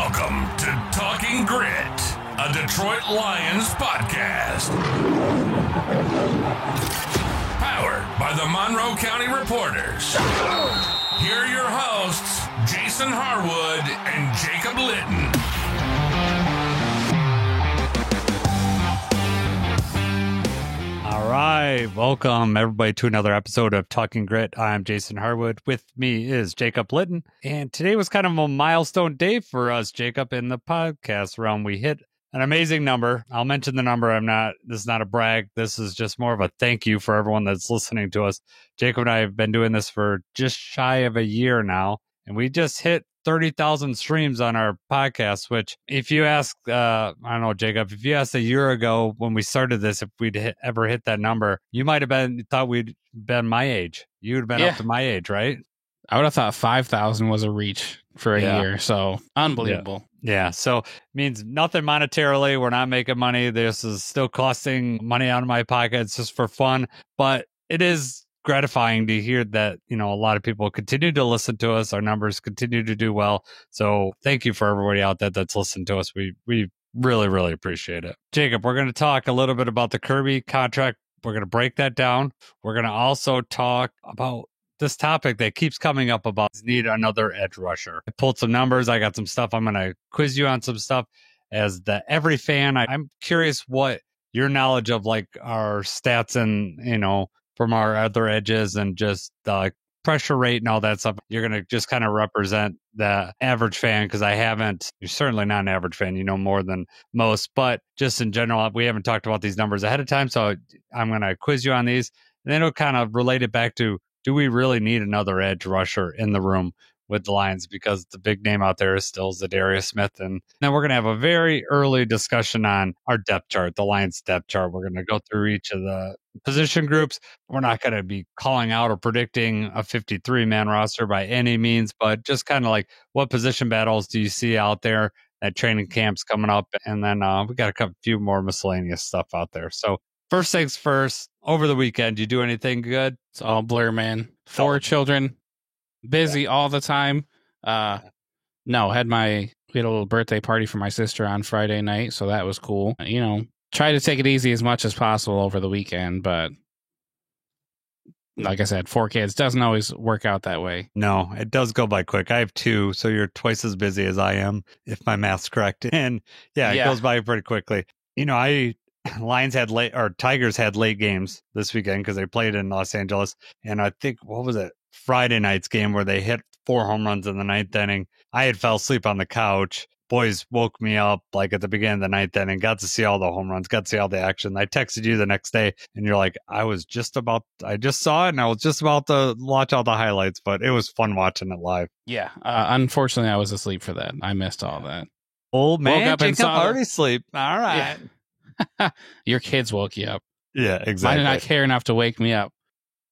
Welcome to Talking Grit, a Detroit Lions podcast. Powered by the Monroe County Reporters. Here are your hosts, Jason Harwood and Jacob Litton. All right, welcome everybody to another episode of Talking Grit. I'm Jason Harwood. With me is Jacob Litton, and today was kind of a milestone day for us, Jacob, in the podcast realm. We hit an amazing number. I'll mention the number. This is not a brag. This is just more of a thank you for everyone that's listening to us. Jacob and I have been doing this for just shy of a year now, and we just hit 30,000 streams on our podcast, which if you ask, I don't know, Jacob, if you asked a year ago when we started this, if we'd ever hit that number, you might have thought we'd been my age. You would have been up to my age, right? I would have thought 5,000 was a reach for a year. So unbelievable. Yeah. So it means nothing monetarily. We're not making money. This is still costing money out of my pocket. It's just for fun, but it is gratifying to hear that, a lot of people continue to listen to us. Our numbers continue to do well. So thank you for everybody out there that's listened to us. We really, really appreciate it. Jacob, we're going to talk a little bit about the Kirby contract. We're going to break that down. We're going to also talk about this topic that keeps coming up about need another edge rusher. I pulled some numbers. I got some stuff. I'm going to quiz you on some stuff. As the every fan, I'm curious what your knowledge of like our stats and, from our other edges and just the pressure rate and all that stuff. You're going to just kind of represent the average fan because you're certainly not an average fan, more than most, but just in general, we haven't talked about these numbers ahead of time. So I'm going to quiz you on these and then it'll kind of relate it back to, do we really need another edge rusher in the room with the Lions? Because the big name out there is still Zadarius Smith. And then we're going to have a very early discussion on our depth chart, the Lions depth chart. We're going to go through each of the position groups. We're not going to be calling out or predicting a 53-man roster by any means, but just kind of like what position battles do you see out there at training camps coming up? And then we got a few more miscellaneous stuff out there. So first things first, over the weekend, you do anything good? It's all blur, man. 4 children. Busy all the time. No, we had a little birthday party for my sister on Friday night, so that was cool. Try to take it easy as much as possible over the weekend, but like I said, 4 kids doesn't always work out that way. No, it does go by quick. I have 2, so you're twice as busy as I am, if my math's correct. And it goes by pretty quickly. Tigers had late games this weekend because they played in Los Angeles, and I think Friday night's game where they hit 4 home runs in the 9th inning. I had fell asleep on the couch. Boys woke me up like at the beginning of the 9th inning, got to see all the home runs, got to see all the action. I texted you the next day and you're like, I just saw it and I was just about to watch all the highlights, but it was fun watching it live. Yeah. Unfortunately, I was asleep for that. I missed all that. Old man, woke up and saw already sleep. All right. Yeah. Your kids woke you up. Yeah, exactly. I did not care enough to wake me up.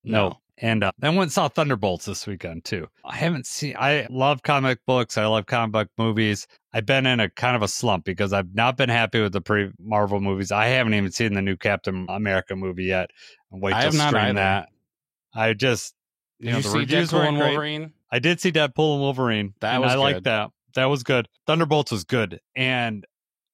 No. And then went and saw Thunderbolts this weekend too. I love comic books. I love comic book movies. I've been in a kind of a slump because I've not been happy with the pre-Marvel movies. I haven't even seen the new Captain America movie yet. Wait till stream that. I just, Did you see Deadpool and Wolverine? I did see Deadpool and Wolverine. I like that. That was good. Thunderbolts was good. And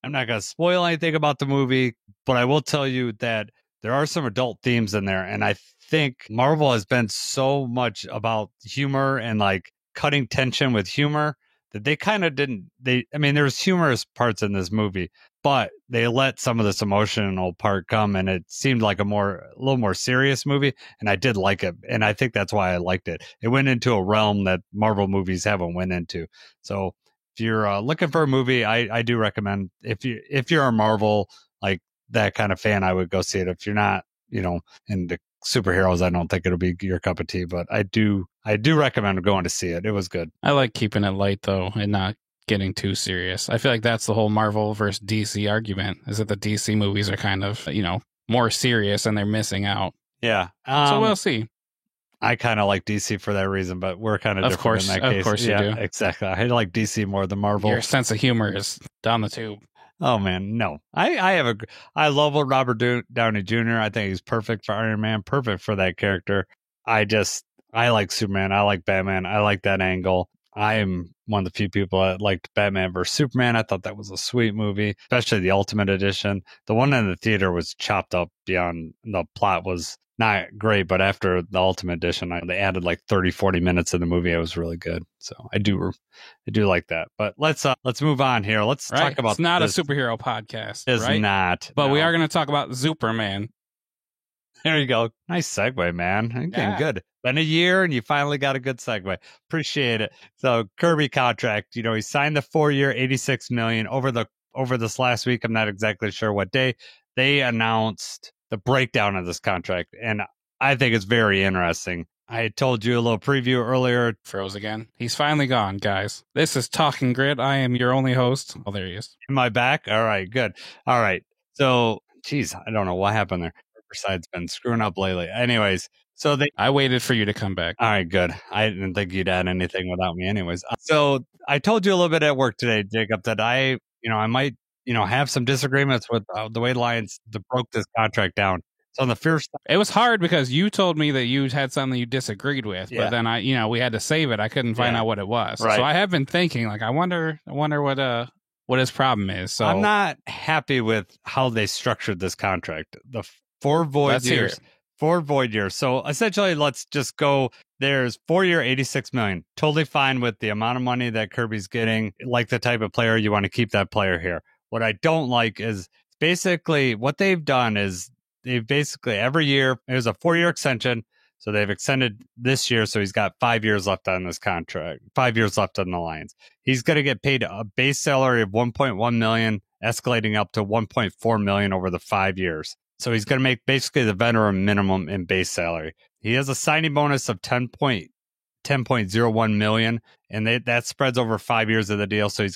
I'm not going to spoil anything about the movie, but I will tell you that there are some adult themes in there. And I think Marvel has been so much about humor and like cutting tension with humor that they kind of there's humorous parts in this movie, but they let some of this emotional part come and it seemed like a little more serious movie. And I did like it. And I think that's why I liked it. It went into a realm that Marvel movies haven't went into. So if you're looking for a movie, I do recommend if you're a Marvel, like that kind of fan, I would go see it. If you're not, into superheroes, I don't think it'll be your cup of tea, but I do recommend going to see it. It was good. I like keeping it light though and not getting too serious. I feel like that's the whole Marvel versus DC argument, is that the DC movies are kind of, more serious and they're missing out. Yeah. So we'll see. I kind of like DC for that reason, but we're kind of different in that case. Of course you do. Exactly. I like DC more than Marvel. Your sense of humor is down the tube. Oh man, no. I love Robert Downey Jr. I think he's perfect for Iron Man, perfect for that character. I like Superman. I like Batman. I like that angle. I am one of the few people that liked Batman vs. Superman. I thought that was a sweet movie, especially the Ultimate Edition. The one in the theater was chopped up beyond, the plot was not great, but after the Ultimate Edition, they added like 30, 40 minutes of the movie. It was really good. So I do like that. But let's move on here. Let's talk about It's not this. a superhero podcast. It's right? not. But we no. are going to talk about Superman. There you go. Nice segue, man. You're getting good. Been a year and you finally got a good segue. Appreciate it. So Kirby contract, he signed the 4-year, $86 million over this last week. I'm not exactly sure what day they announced the breakdown of this contract, and I think it's very interesting. I told you a little preview earlier. Froze again. He's finally gone, guys. This is Talking Grid. I am your only host. Oh, there he is. Am I back? All right, good. All right. So, geez, I don't know what happened there. Riverside's been screwing up lately. Anyways, so I waited for you to come back. All right, good. I didn't think you'd add anything without me anyways. So I told you a little bit at work today, Jacob, that I might, have some disagreements with the way the Lions broke this contract down. So on the first, it was hard because you told me that you had something you disagreed with, but then we had to save it. I couldn't find out what it was. Right. So I have been thinking, like, I wonder what his problem is. So I'm not happy with how they structured this contract. The 4 void years. 4 void years. So essentially, let's just go. There's 4-year, $86 million. Totally fine with the amount of money that Kirby's getting. Like the type of player you want to keep that player here. What I don't like is basically what they've done is they've basically every year, there's a 4-year extension. So they've extended this year. So he's got 5 years left on this contract, 5 years left on the Lions. He's going to get paid a base salary of $1.1 million, escalating up to $1.4 million over the 5 years. So he's going to make basically the veteran minimum in base salary. He has a signing bonus of $10.01 million, and that spreads over 5 years of the deal. So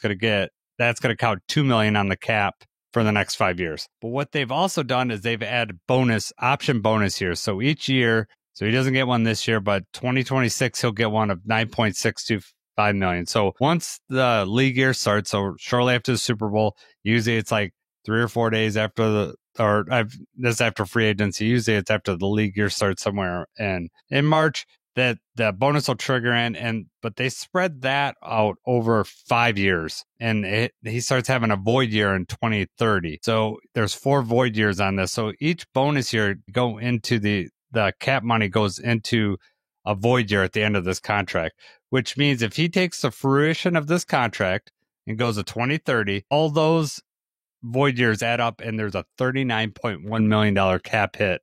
that's going to count $2 million on the cap for the next 5 years. But what they've also done is they've added option bonus here. So each year, so he doesn't get one this year, but 2026 he'll get one of $9.625 million. So once the league year starts, so shortly after the Super Bowl, usually it's like 3 or 4 days after this after free agency. Usually it's after the league year starts somewhere in March that the bonus will trigger but they spread that out over 5 years, and he starts having a void year in 2030. So there's 4 void years on this. So each bonus year go into the cap money goes into a void year at the end of this contract, which means if he takes the fruition of this contract and goes to 2030, all those void years add up, and there's a $39.1 million cap hit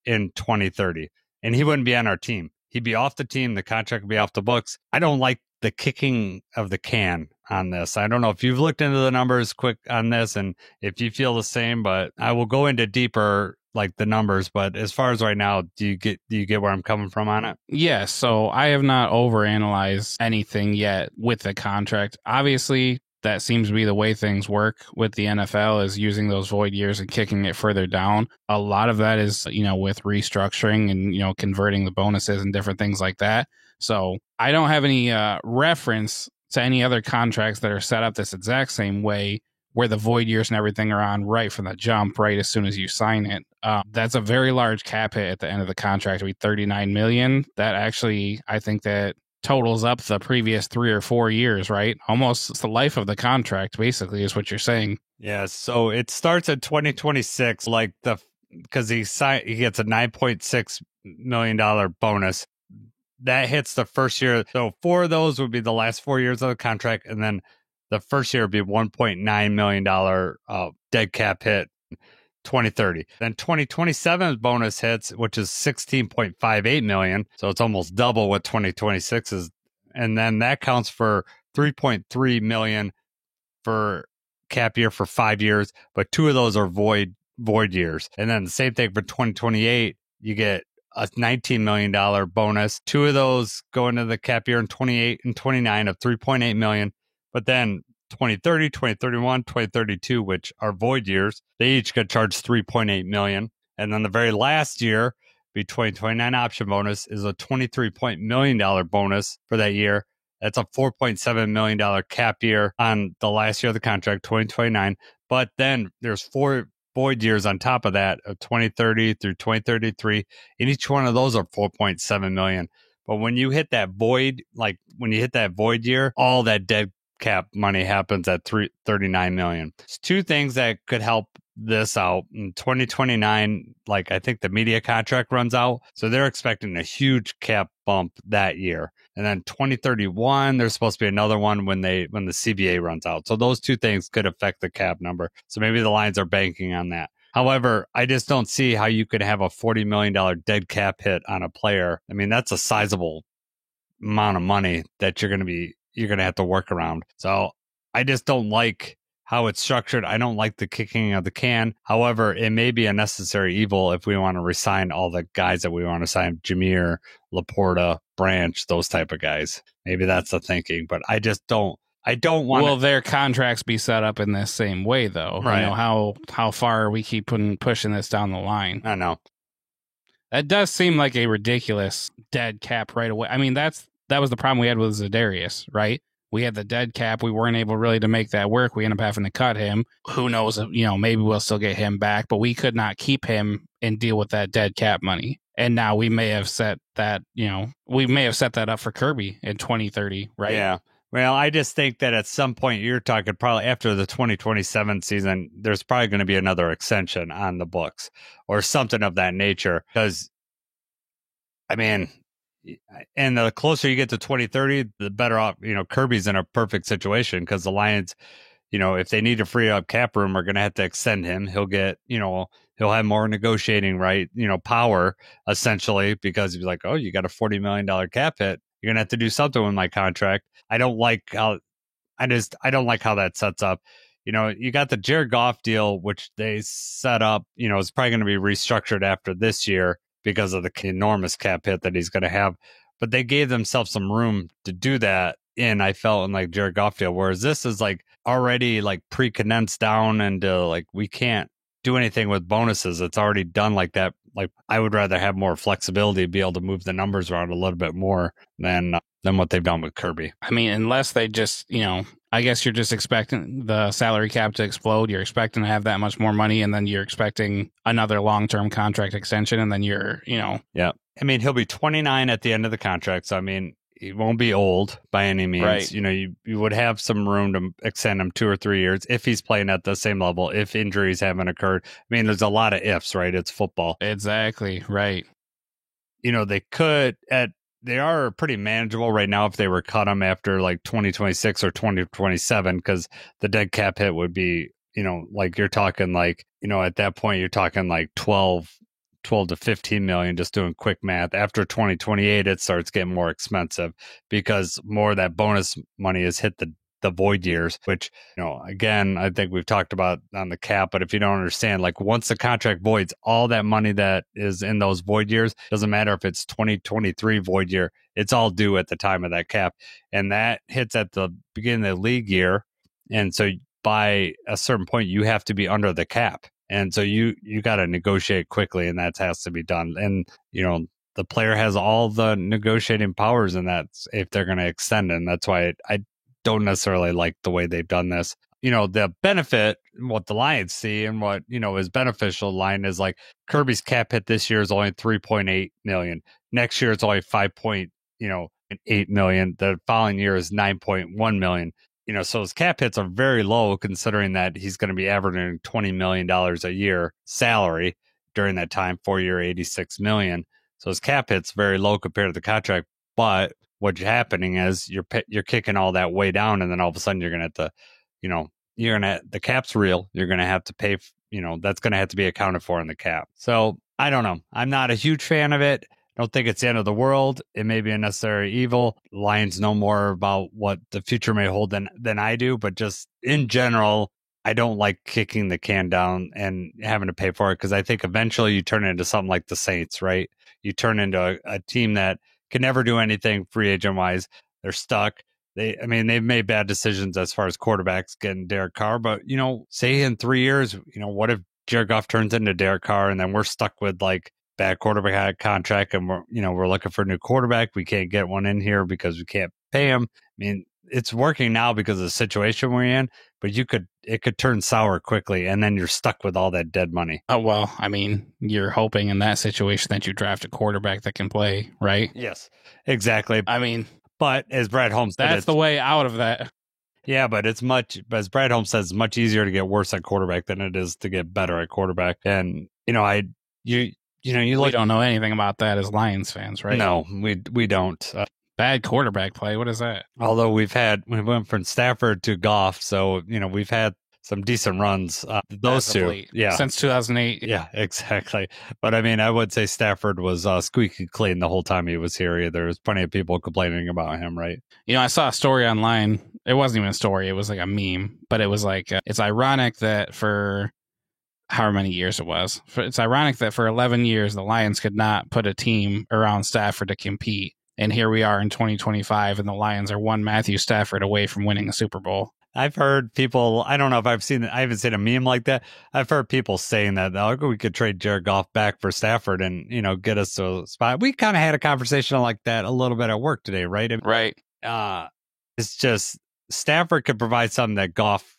in 2030. And he wouldn't be on our team. He'd be off the team. The contract would be off the books. I don't like the kicking of the can on this. I don't know if you've looked into the numbers quick on this and if you feel the same, but I will go into deeper like the numbers. But as far as right now, do you get where I'm coming from on it? Yeah. So I have not overanalyzed anything yet with the contract. Obviously, that seems to be the way things work with the NFL, is using those void years and kicking it further down. A lot of that is, with restructuring and, converting the bonuses and different things like that. So I don't have any reference to any other contracts that are set up this exact same way, where the void years and everything are on right from the jump, right as soon as you sign it. That's a very large cap hit at the end of the contract. It'll be $39 million. That actually, I think that totals up the previous 3 or 4 years, right? Almost the life of the contract, basically, is what you're saying. Yeah. So it starts at 2026, because he gets a $9.6 million bonus. That hits the first year. So 4 of those would be the last 4 years of the contract, and then the first year would be $1.9 million dead cap hit. 2030. Then 2027's bonus hits, which is $16.58 million. So it's almost double what 2026 is. And then that counts for $3.3 million for cap year for 5 years, but 2 of those are void years. And then the same thing for 2028, you get a $19 million bonus. 2 of those go into the cap year in 28 and 29 of $3.8 million. But then 2030, 2031, 2032, which are void years, they each get charged $3.8 million. And then the very last year, the 2029 option bonus is a $23 million bonus for that year. That's a $4.7 million cap year on the last year of the contract, 2029. But then there's 4 void years on top of that of 2030 through 2033. And each one of those are $4.7 million. But when you hit that void, like when you hit that void year, all that dead cap money happens at $39 million. It's two things that could help this out. In 2029, like I think the media contract runs out, so they're expecting a huge cap bump that year. And then 2031, there's supposed to be another one when the CBA runs out. So those two things could affect the cap number. So maybe the Lions are banking on that. However, I just don't see how you could have a $40 million dead cap hit on a player. I mean, that's a sizable amount of money that you're going to have to work around. So I just don't like how it's structured. I don't like the kicking of the can. However, it may be a necessary evil if we want to resign all the guys that we want to sign, Jameer, Laporta, Branch, those type of guys. Maybe that's the thinking, but I just don't. I don't want. Will their contracts be set up in this same way, though? Right. You know, how far we keep pushing this down the line. I know. That does seem like a ridiculous dead cap right away. I mean, that was the problem we had with Za'Darius, right? We had the dead cap. We weren't able really to make that work. We ended up having to cut him. Who knows? You know, maybe we'll still get him back, but we could not keep him and deal with that dead cap money. And now we may have set that, that up for Kirby in 2030, right? Yeah. Well, I just think that at some point you're talking probably after the 2027 season, there's probably going to be another extension on the books or something of that nature. Because, I mean, and the closer you get to 2030, the better off, Kirby's in a perfect situation because the Lions, if they need to free up cap room, are going to have to extend him. He'll get, he'll have more negotiating power essentially because he's like, oh, you got a $40 million cap hit. You're going to have to do something with my contract. I don't like how that sets up. You got the Jared Goff deal, which they set up, it's probably going to be restructured after this year because of the enormous cap hit that he's going to have. But they gave themselves some room to do that I felt in like Jared Goff deal, whereas this is like already like pre-condensed down and like we can't do anything with bonuses. It's already done like that. Like I would rather have more flexibility, be able to move the numbers around a little bit more than what they've done with Kirby. I mean, unless they just, I guess you're just expecting the salary cap to explode. You're expecting to have that much more money, and then you're expecting another long-term contract extension, and then you're, Yeah. I mean, he'll be 29 at the end of the contract, so I mean, he won't be old by any means. Right. You would have some room to extend him 2 or 3 years if he's playing at the same level, if injuries haven't occurred. I mean, there's a lot of ifs, right? It's football. Exactly. Right. They are pretty manageable right now if they were cut them after like 2026 or 2027, because the dead cap hit would be, like you're talking like, at that point, you're talking like 12 to 15 million, just doing quick math. After 2028, it starts getting more expensive because more of that bonus money has hit the void years, which, again, I think we've talked about on the cap, but if you don't understand, like once the contract voids, all that money that is in those void years, doesn't matter if it's 2023 void year, it's all due at the time of that cap. And that hits at the beginning of the league year. And so by a certain point, you have to be under the cap. And so you got to negotiate quickly, and that has to be done. And, the player has all the negotiating powers in that if they're going to extend it. And that's why I don't necessarily like the way they've done this. The benefit, what the Lions see and what, is beneficial line is like Kirby's cap hit this year is only 3.8 million. Next year, it's only 5.8 million. The following year is 9.1 million. So his cap hits are very low considering that he's going to be averaging $20 million a year salary during that time, 4-year, $86 million. So his cap hit's very low compared to the contract. But what's happening is you're kicking all that way down, and then all of a sudden you're going to have to, the cap's real. You're going to have to pay, that's going to have to be accounted for in the cap. So I don't know. I'm not a huge fan of it. I don't think it's the end of the world. It may be a necessary evil. Lions know more about what the future may hold than I do, but just in general, I don't like kicking the can down and having to pay for it because I think eventually you turn into something like the Saints, right? You turn into a team that can never do anything free agent wise. They're stuck. They've made bad decisions as far as quarterbacks getting Derek Carr, but say in 3 years, what if Jared Goff turns into Derek Carr and then we're stuck with like bad quarterback contract and we're looking for a new quarterback. We can't get one in here because we can't pay him. I mean, it's working now because of the situation we're in, but it could turn sour quickly, and then you're stuck with all that dead money. Oh, well, I mean, you're hoping in that situation that you draft a quarterback that can play, right? Yes, exactly. I mean, But as Brad Holmes said, that's the way out of that. yeah, but as Brad Holmes says, it's much easier to get worse at quarterback than it is to get better at quarterback. And, you don't know anything about that as Lions fans, right? No, we don't. Bad quarterback play. What is that? Although we went from Stafford to Goff, so we've had some decent runs. Those two, yeah, since 2008. Yeah, exactly. But I mean, I would say Stafford was squeaky clean the whole time he was here. There was plenty of people complaining about him, right? I saw a story online. It wasn't even a story. It was like a meme, but it was like, it's ironic that for however many years it was, it's ironic that for 11 years, the Lions could not put a team around Stafford to compete. And here we are in 2025, and the Lions are one Matthew Stafford away from winning a Super Bowl. I've heard people, I don't know if I haven't seen a meme like that. I've heard people saying that we could trade Jared Goff back for Stafford and, get us to a spot. We kind of had a conversation like that a little bit at work today, right? Right. It's just Stafford could provide something that Goff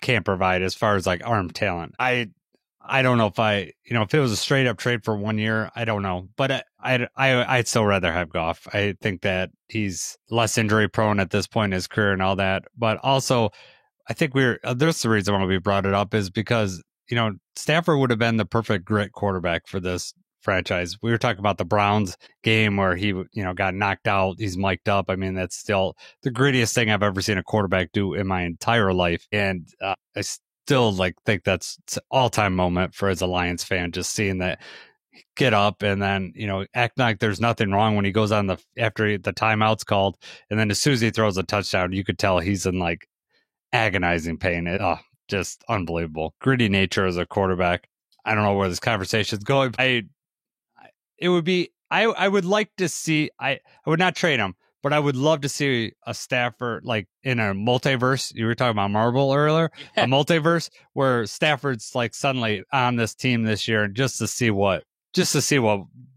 can't provide as far as like arm talent. I don't know if if it was a straight up trade for 1 year, I don't know, but I'd still rather have Goff. I think that he's less injury prone at this point in his career and all that. But also, I think there's the reason why we brought it up is because, Stafford would have been the perfect grit quarterback for this franchise. We were talking about the Browns game where he, got knocked out. He's mic'd up. I mean, that's still the grittiest thing I've ever seen a quarterback do in my entire life. And I still think that's an all-time moment for as a Lions fan, just seeing that get up and then act like there's nothing wrong when he goes on after the timeout's called, and then as soon as he throws a touchdown, you could tell he's in agonizing pain. Just unbelievable. Gritty nature as a quarterback. I don't know where this conversation is going. I would like to see. I would not trade him, but I would love to see a Stafford in a multiverse. You were talking about Marvel earlier, a multiverse where Stafford's suddenly on this team this year, just to see what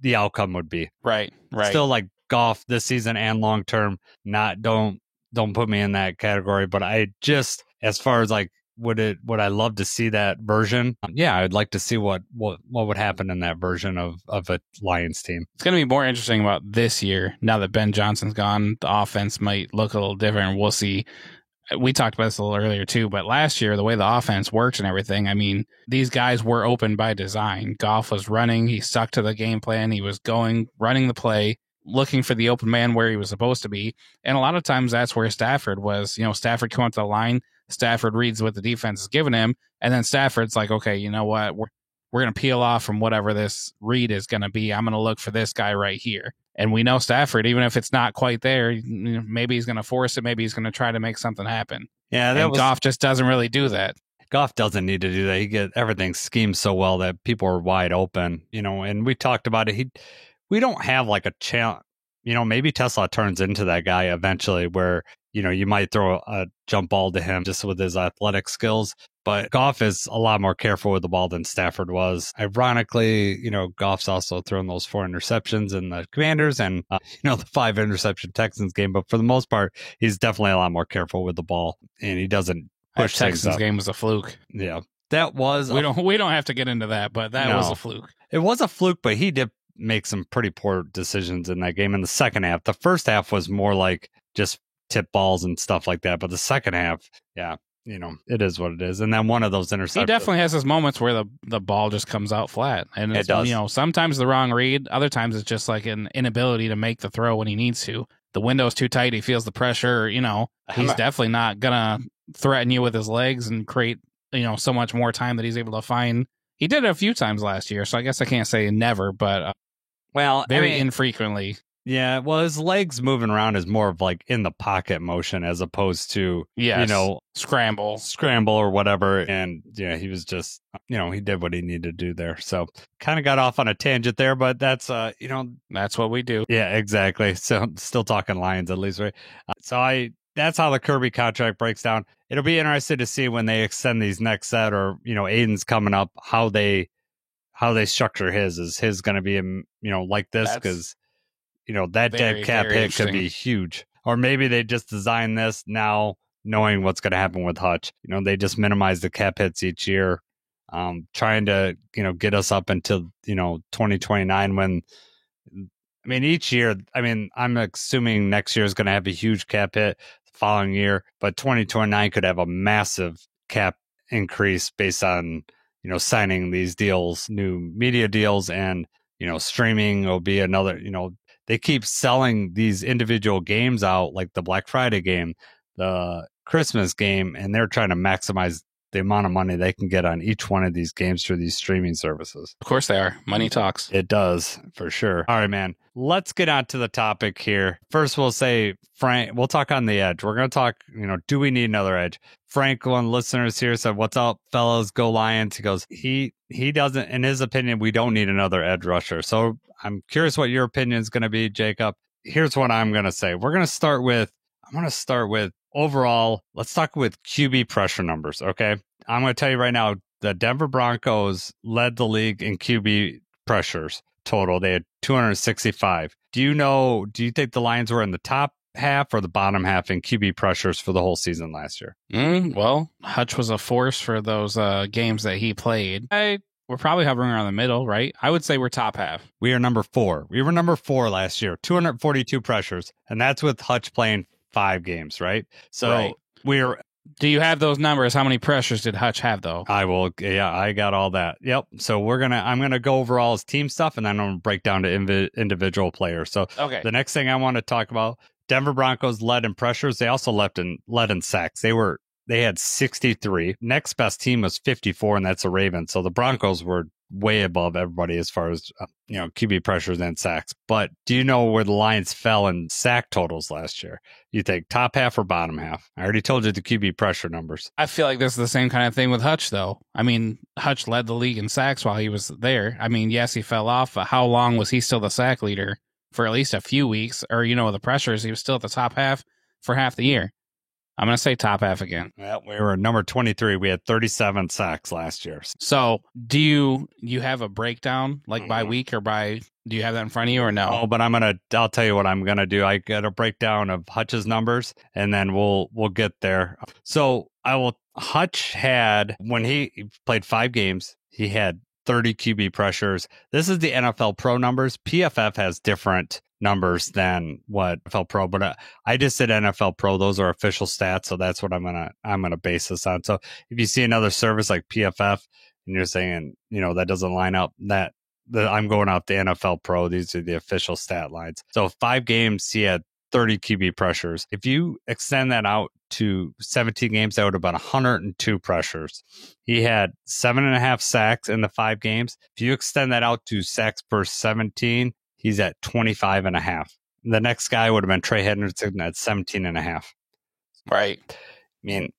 the outcome would be. Right. Still Goff this season and long term. Don't put me in that category. But I just, as far as would I love to see that version? Yeah, I'd like to see what would happen in that version of a Lions team. It's going to be more interesting about this year. Now that Ben Johnson's gone, the offense might look a little different. We'll see. We talked about this a little earlier too, but last year, the way the offense worked and everything, I mean, these guys were open by design. Goff was running. He stuck to the game plan. He was running the play, looking for the open man where he was supposed to be. And a lot of times that's where Stafford was. Stafford come up to the line. Stafford reads what the defense is giving him, and then Stafford's like, okay, you know what? We're going to peel off from whatever this read is going to be. I'm going to look for this guy right here. And we know Stafford, even if it's not quite there, maybe he's going to force it. Maybe he's going to try to make something happen. Yeah, Goff just doesn't really do that. Goff doesn't need to do that. Everything schemed so well that people are wide open, and we talked about it. We don't have a challenge. Maybe Tesla turns into that guy eventually where, you might throw a jump ball to him just with his athletic skills. But Goff is a lot more careful with the ball than Stafford was. Ironically, Goff's also thrown those 4 interceptions in the Commanders and, the 5 interception Texans game. But for the most part, he's definitely a lot more careful with the ball, and he doesn't push that things Texans up. game was a fluke. Yeah, that was. We don't have to get into that, but that was a fluke. It was a fluke, but he did make some pretty poor decisions in that game in the second half. The first half was more just tip balls and stuff like that. But the second half, yeah, it is what it is. And then one of those interceptions. He definitely has his moments where the ball just comes out flat. And it does. Sometimes the wrong read. Other times it's just an inability to make the throw when he needs to. The window's too tight. He feels the pressure. He's definitely not going to threaten you with his legs and create, so much more time that he's able to find. He did it a few times last year. So I guess I can't say never, but very infrequently. Yeah, well, his legs moving around is more of in the pocket motion as opposed to, scramble or whatever. And yeah, he was just, he did what he needed to do there. So kind of got off on a tangent there, but that's, that's what we do. Yeah, exactly. So still talking Lions at least, right? That's how the Kirby contract breaks down. It'll be interesting to see when they extend these next set or, Aiden's coming up, how they structure his. Is his going to be, like this? Because that dead cap hit could be huge. Or maybe they just design this now knowing what's going to happen with Hutch. They just minimize the cap hits each year, trying to, get us up until, 2029 when, each year, I'm assuming next year is going to have a huge cap hit the following year, but 2029 could have a massive cap increase based on, signing these deals, new media deals, and, streaming will be another, they keep selling these individual games out, like the Black Friday game, the Christmas game, and they're trying to maximize the amount of money they can get on each one of these games through these streaming services. Of course they are. Money talks. It does, for sure. All right, man. Let's get on to the topic here. First, we'll say, Frank, we'll talk on the edge. We're going to talk, do we need another edge? Frank, one of the listeners here, said, what's up, fellas? Go Lions. He goes, he doesn't, in his opinion, we don't need another edge rusher. So I'm curious what your opinion is going to be, Jacob. Here's what I'm going to say. I'm going to start with overall, let's talk with QB pressure numbers, okay? I'm going to tell you right now, the Denver Broncos led the league in QB pressures total. They had 265. Do you think the Lions were in the top half or the bottom half in QB pressures for the whole season last year? Well, Hutch was a force for those games that he played. We're probably hovering around the middle, right? I would say we're top half. We are number 4. We were number 4 last year, 242 pressures, and that's with Hutch playing 5 games, right? So right. Do you have those numbers? How many pressures did Hutch have, though? I will. Yeah, I got all that. Yep. So I'm gonna go over all his team stuff, and then I'm gonna break down to individual players. So okay. The next thing I want to talk about, Denver Broncos led in pressures. They also led in sacks. They had 63. Next best team was 54, and that's the Ravens. So the Broncos were way above everybody as far as QB pressures and sacks. But do you know where the Lions fell in sack totals last year? You think top half or bottom half? I already told you the QB pressure numbers. I feel like this is the same kind of thing with Hutch, though. Hutch led the league in sacks while he was there. Yes, he fell off, but how long was he still the sack leader? For at least a few weeks, or the pressures, he was still at the top half for half the year. I'm going to say top half again. Well, we were number 23. We had 37 sacks last year. So do you have a breakdown by week or do you have that in front of you or no? Oh, but I'll tell you what I'm going to do. I got a breakdown of Hutch's numbers and then we'll get there. So Hutch had, when he played 5 games, he had 30 QB pressures. This is the NFL Pro numbers. PFF has different numbers than what NFL Pro, but I just did NFL Pro. Those are official stats, so that's what I'm gonna base this on. So if you see another service like PFF and you're saying that doesn't line up, I'm going out the NFL Pro. These are the official stat lines. So 5 games, he had 30 QB pressures. If you extend that out to 17 games, that would have been 102 pressures. He had 7.5 sacks in the 5 games. If you extend that out to sacks per 17, he's at 25.5. The next guy would have been Trey Hendrickson at 17.5. Right. And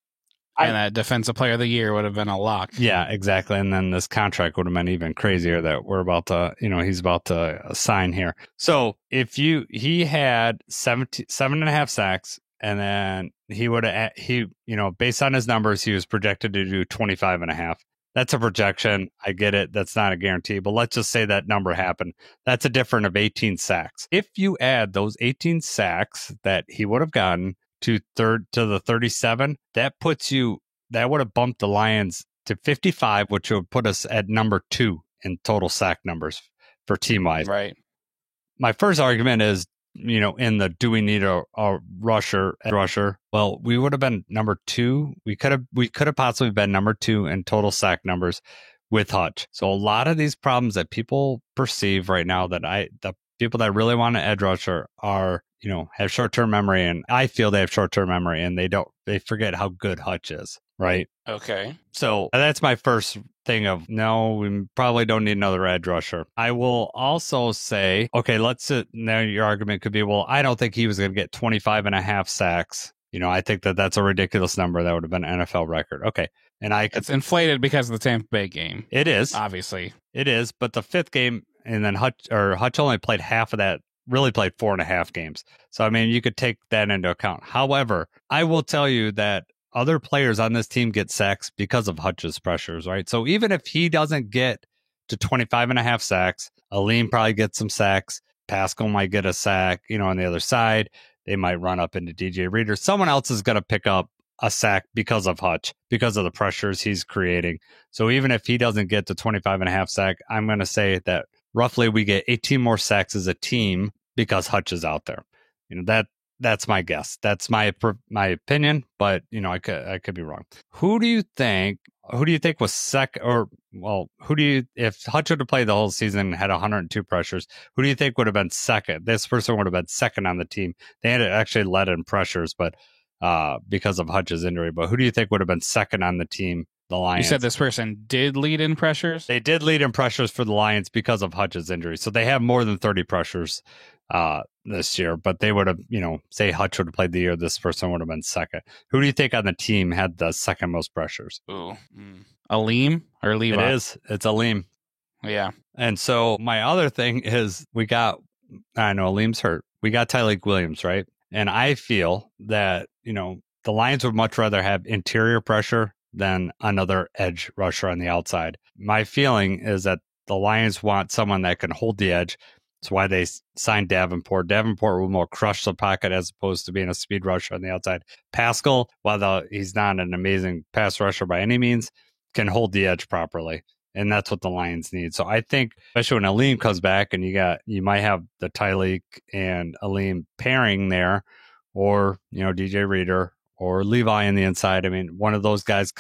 that defensive player of the year would have been a lock. Yeah, exactly. And then this contract would have been even crazier that we're about to, he's about to sign here. So he had 7.5 sacks, and then he would have, based on his numbers, he was projected to do 25.5. That's a projection. I get it. That's not a guarantee, but let's just say that number happened. That's a difference of 18 sacks. If you add those 18 sacks that he would have gotten to the 37, that would have bumped the Lions to 55, which would put us at number 2 in total sack numbers for team-wise. Right. My first argument is, in the do we need a rusher? Well, we would have been number 2. We could have possibly been number 2 in total sack numbers with Hutch. So a lot of these problems that people perceive right now, the people that really want an edge rusher are, have short-term memory, and I feel they have short-term memory, and they forget how good Hutch is, right? Okay. So that's my first thing of, no, we probably don't need another edge rusher. I will also say, okay, now your argument could be, well, I don't think he was going to get 25.5 sacks. I think that's a ridiculous number. That would have been an NFL record. Okay. And it's inflated because of the Tampa Bay game. It is. Obviously. It is. But the 5th game, and then Hutch only played half of that, really played 4.5 games. So, you could take that into account. However, I will tell you that other players on this team get sacks because of Hutch's pressures, right? So even if he doesn't get to 25.5 sacks, Aleem probably gets some sacks. Pascal might get a sack, on the other side. They might run up into DJ Reader. Someone else is going to pick up a sack because of Hutch, because of the pressures he's creating. So even if he doesn't get to 25.5 sack, I'm going to say that roughly we get 18 more sacks as a team because Hutch is out there. That's my guess. That's my opinion, but I could be wrong. Who do you think was second, if Hutch would have played the whole season and had 102 pressures, who do you think would have been second? This person would have been second on the team. They had actually led in pressures, but because of Hutch's injury. But who do you think would have been second on the team? The Lions. You said this person did lead in pressures? They did lead in pressures for the Lions because of Hutch's injury. So they have more than 30 pressures this year, but they would have, say Hutch would have played the year, this person would have been second. Who do you think on the team had the second most pressures? Ooh. Aleem or Levi? It's Aleem. Yeah. And so my other thing is Aleem's hurt. We got Tyleik Williams, right? And I feel that, the Lions would much rather have interior pressure than another edge rusher on the outside. My feeling is that the Lions want someone that can hold the edge. That's why they signed Davenport. Davenport will more crush the pocket as opposed to being a speed rusher on the outside. Pascal, while he's not an amazing pass rusher by any means, can hold the edge properly. And that's what the Lions need. So I think, especially when Aleem comes back and you might have the Tyleik and Aleem pairing there, or, DJ Reader or Levi on the inside. I mean, one of those guys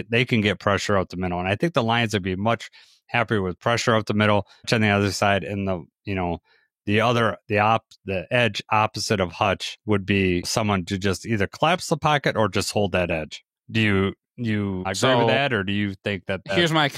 they can get pressure out the middle. And I think the Lions would be much happier with pressure out the middle on the other side. And the edge opposite of Hutch would be someone to just either collapse the pocket or just hold that edge. Do you agree with that? Or do you think that here's my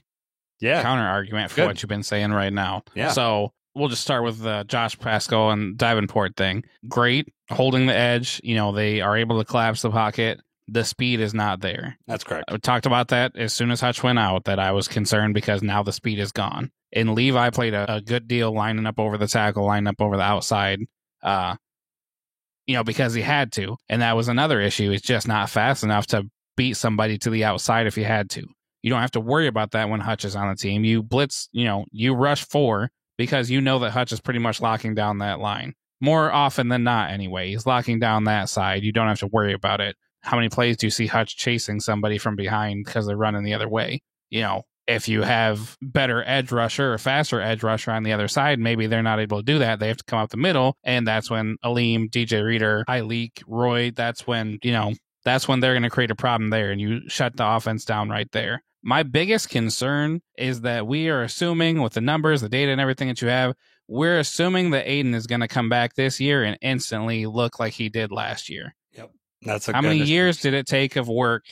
counter argument for what you've been saying right now. Yeah. So we'll just start with the Josh Pascal and Davenport thing. Great. Holding the edge. They are able to collapse the pocket. The speed is not there. That's correct. I talked about that as soon as Hutch went out, that I was concerned because now the speed is gone. And Levi played a good deal lining up over the tackle, lining up over the outside, because he had to. And that was another issue. It's just not fast enough to beat somebody to the outside if you had to. You don't have to worry about that when Hutch is on the team. You blitz, you rush 4 because you know that Hutch is pretty much locking down that line. More often than not, anyway. He's locking down that side. You don't have to worry about it. How many plays do you see Hutch chasing somebody from behind because they're running the other way? If you have better edge rusher or faster edge rusher on the other side, maybe they're not able to do that. They have to come up the middle, and that's when Aleem, DJ Reader, Tyleik, Roy, that's when they're going to create a problem there, and you shut the offense down right there. My biggest concern is that we are assuming, with the numbers, the data, and everything that you have, we're assuming that Aiden is going to come back this year and instantly look like he did last year. Yep. That's how many years did it take of work?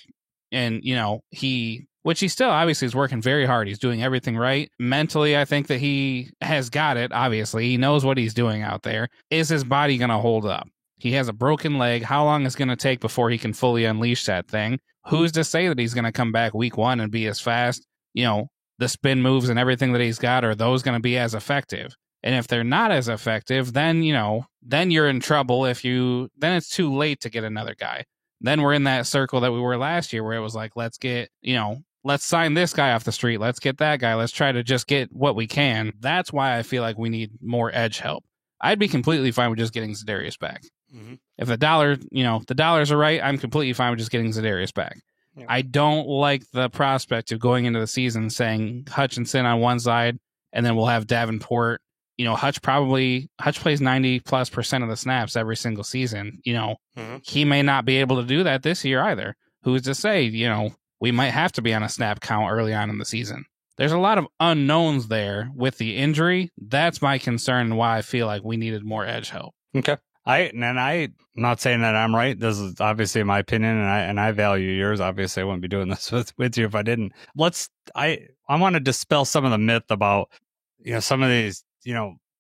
And, which he still obviously is working very hard. He's doing everything right. Mentally, I think that he has got it, obviously. He knows what he's doing out there. Is his body going to hold up? He has a broken leg. How long is it going to take before he can fully unleash that thing? Who's to say that he's going to come back week 1 and be as fast? The spin moves and everything that he's got, are those going to be as effective? And if they're not as effective, then you're in trouble. Then it's too late to get another guy. Then we're in that circle that we were last year where it was like, let's sign this guy off the street. Let's get that guy. Let's try to just get what we can. That's why I feel like we need more edge help. I'd be completely fine with just getting Za'Darius back. Mm-hmm. If the dollars are right, I'm completely fine with just getting Za'Darius back. Yeah. I don't like the prospect of going into the season saying Hutchinson on one side, and then we'll have Davenport. Hutch plays 90+% of the snaps every single season. He may not be able to do that this year either. Who's to say, we might have to be on a snap count early on in the season. There's a lot of unknowns there with the injury. That's my concern and why I feel like we needed more edge help. Okay. I'm not saying that I'm right. This is obviously my opinion, and I value yours. Obviously, I wouldn't be doing this with you if I didn't. I want to dispel some of the myth about, some of these,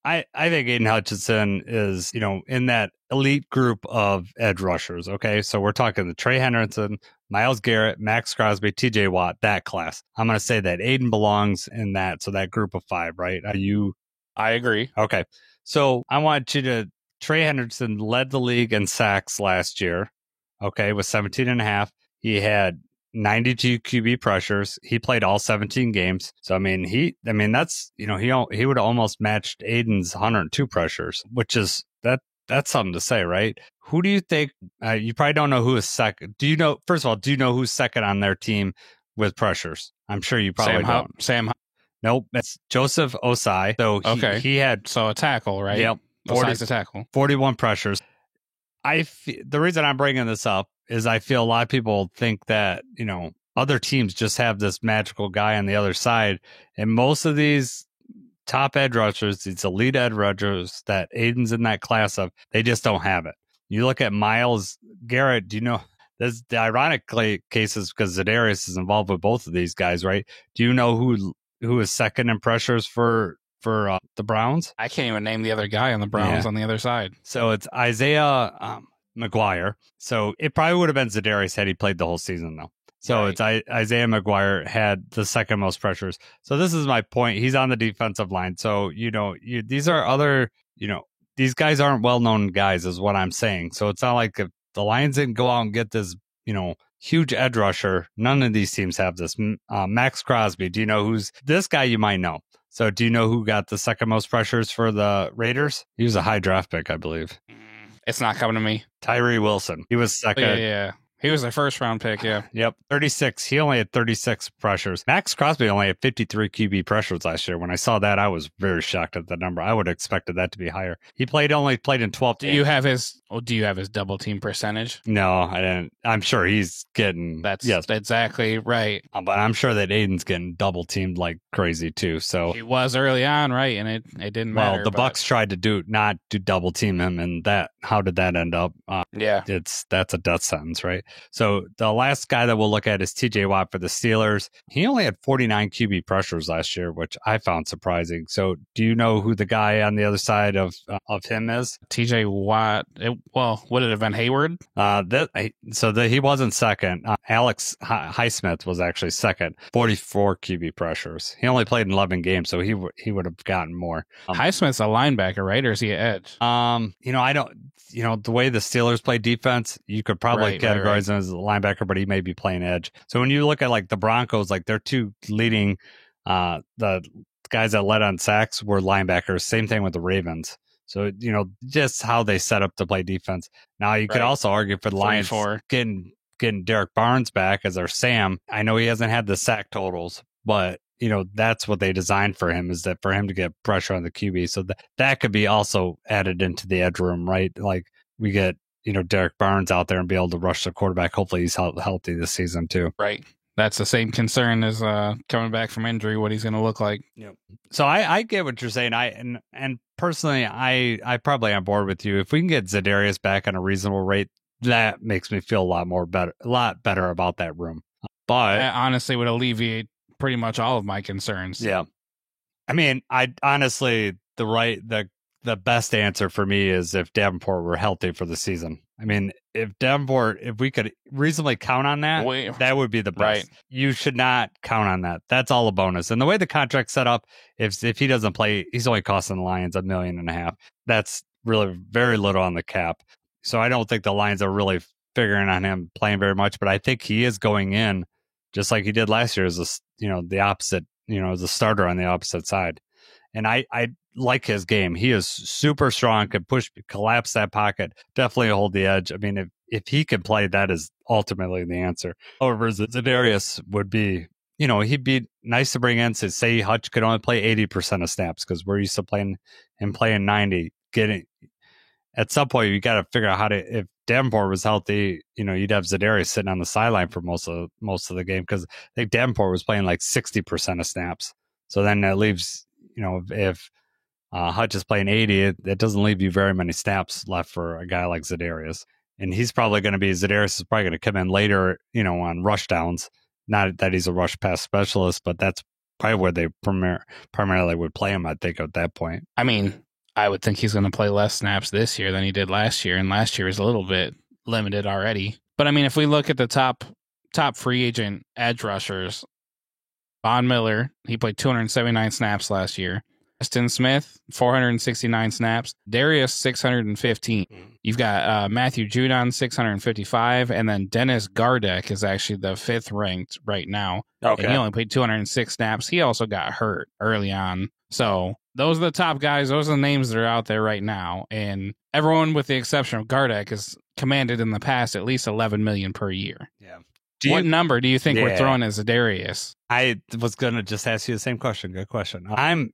I think Aiden Hutchinson is, in that elite group of edge rushers. Okay. So we're talking the Trey Hendrickson, Myles Garrett, Max Crosby, TJ Watt, that class. I'm going to say that Aiden belongs in that. So that group of 5, right? I agree. Okay. So I want you to, Trey Hendrickson led the league in sacks last year. Okay. With 17.5. He had 92 QB pressures. He played all 17 games. So, that's, he would have almost matched Aiden's 102 pressures, which is, that's something to say, right? Who do you think? You probably don't know who is second. Do you know? First of all, do you know who's second on their team with pressures? I'm sure you probably don't. Sam. Nope, it's Joseph Osai. So he had a tackle, right? Yep, Osai's a tackle. 41 pressures. The reason I'm bringing this up is I feel a lot of people think that other teams just have this magical guy on the other side, and most of these top edge rushers, these elite edge rushers that Aiden's in that class of, they just don't have it. You look at Myles Garrett. Do you know? There's the ironic cases because Za'Darius is involved with both of these guys, right? Do you know who is second in pressures for the Browns? I can't even name the other guy on the Browns on the other side. So it's Isaiah McGuire. So it probably would have been Za'Darius had he played the whole season, though. So It's Isaiah McGuire had the second most pressures. So this is my point. He's on the defensive line. So, these are other, these guys aren't well-known guys is what I'm saying. So it's not like if the Lions didn't go out and get this, huge edge rusher. None of these teams have this. Max Crosby. Do you know who's this guy? You might know. So do you know who got the second most pressures for the Raiders? He was a high draft pick, I believe. It's not coming to me. Tyree Wilson. He was second. Yeah. He was their first round pick, yeah. Yep, 36. He only had 36 pressures. Max Crosby only had 53 QB pressures last year. When I saw that, I was very shocked at the number. I would have expected that to be higher. He only played in 12 games. Do you have his double team percentage? No, I didn't. I'm sure he's getting That's exactly right. But I'm sure that Aiden's getting double teamed like crazy too. So he was early on, right? And it didn't matter. Well, the Bucs tried to not do double team him, and how did that end up? That's a death sentence, right? So the last guy that we'll look at is TJ Watt for the Steelers. He only had 49 QB pressures last year, which I found surprising. So do you know who the guy on the other side of him is? TJ Watt. Would it have been Hayward? He wasn't second. Alex Highsmith was actually second, 44 QB pressures. He only played in 11 games, so he would have gotten more. Highsmith's a linebacker, right? Or is he an edge? I don't. The way the Steelers play defense, you could probably categorize him as a linebacker, but he may be playing edge. So when you look at like the Broncos, like their two leading, the guys that led on sacks were linebackers. Same thing with the Ravens. So, just how they set up to play defense. Now you could also argue for the Lions getting Derek Barnes back as our Sam. I know he hasn't had the sack totals, but that's what they designed for him, is that for him to get pressure on the QB. So that could be also added into the edge room, right? Like we get, Derek Barnes out there and be able to rush the quarterback. Hopefully he's healthy this season too. Right. That's the same concern as coming back from injury, what he's going to look like. Yep. So I get what you're saying. And personally, I probably on board with you. If we can get Za'Darius back on a reasonable rate, that makes me feel a lot better about that room. But that honestly would alleviate pretty much all of my concerns. Yeah. I mean, I honestly, the best answer for me is if Davenport were healthy for the season. I mean, if we could reasonably count on that, that would be the best. Right. You should not count on that. That's all a bonus. And the way the contract's set up, if he doesn't play, he's only costing the Lions $1.5 million. That's really very little on the cap. So I don't think the Lions are really figuring on him playing very much, but I think he is going in just like he did last year as the opposite, as a starter on the opposite side. And I like his game. He is super strong, can collapse that pocket, definitely hold the edge. I mean, if he can play, that is ultimately the answer. However, Za'Darius would be, he'd be nice to bring in. So say Hutch could only play 80% of snaps because we're used to playing 90. At some point, you got to figure out if Davenport was healthy, you'd have Za'Darius sitting on the sideline for most of the game because I think Davenport was playing like 60% of snaps. So then that leaves, if Hutch is playing 80, it doesn't leave you very many snaps left for a guy like Za'Darius. And Za'Darius is probably going to come in later, on rush downs. Not that he's a rush pass specialist, but that's probably where they primarily would play him, I think, at that point. I mean, I would think he's going to play less snaps this year than he did last year, and last year was a little bit limited already. But I mean, if we look at the top free agent edge rushers, Von Miller, he played 279 snaps last year. Preston Smith, 469 snaps. Darius, 615. You've got Matthew Judon, 655. And then Dennis Gardeck is actually the 5th ranked right now. Okay. And he only played 206 snaps. He also got hurt early on. So those are the top guys. Those are the names that are out there right now. And everyone, with the exception of Gardeck, has commanded in the past at least $11 million per year. Yeah. What number do you think we're throwing as Za'Darius? I was going to just ask you the same question. Good question.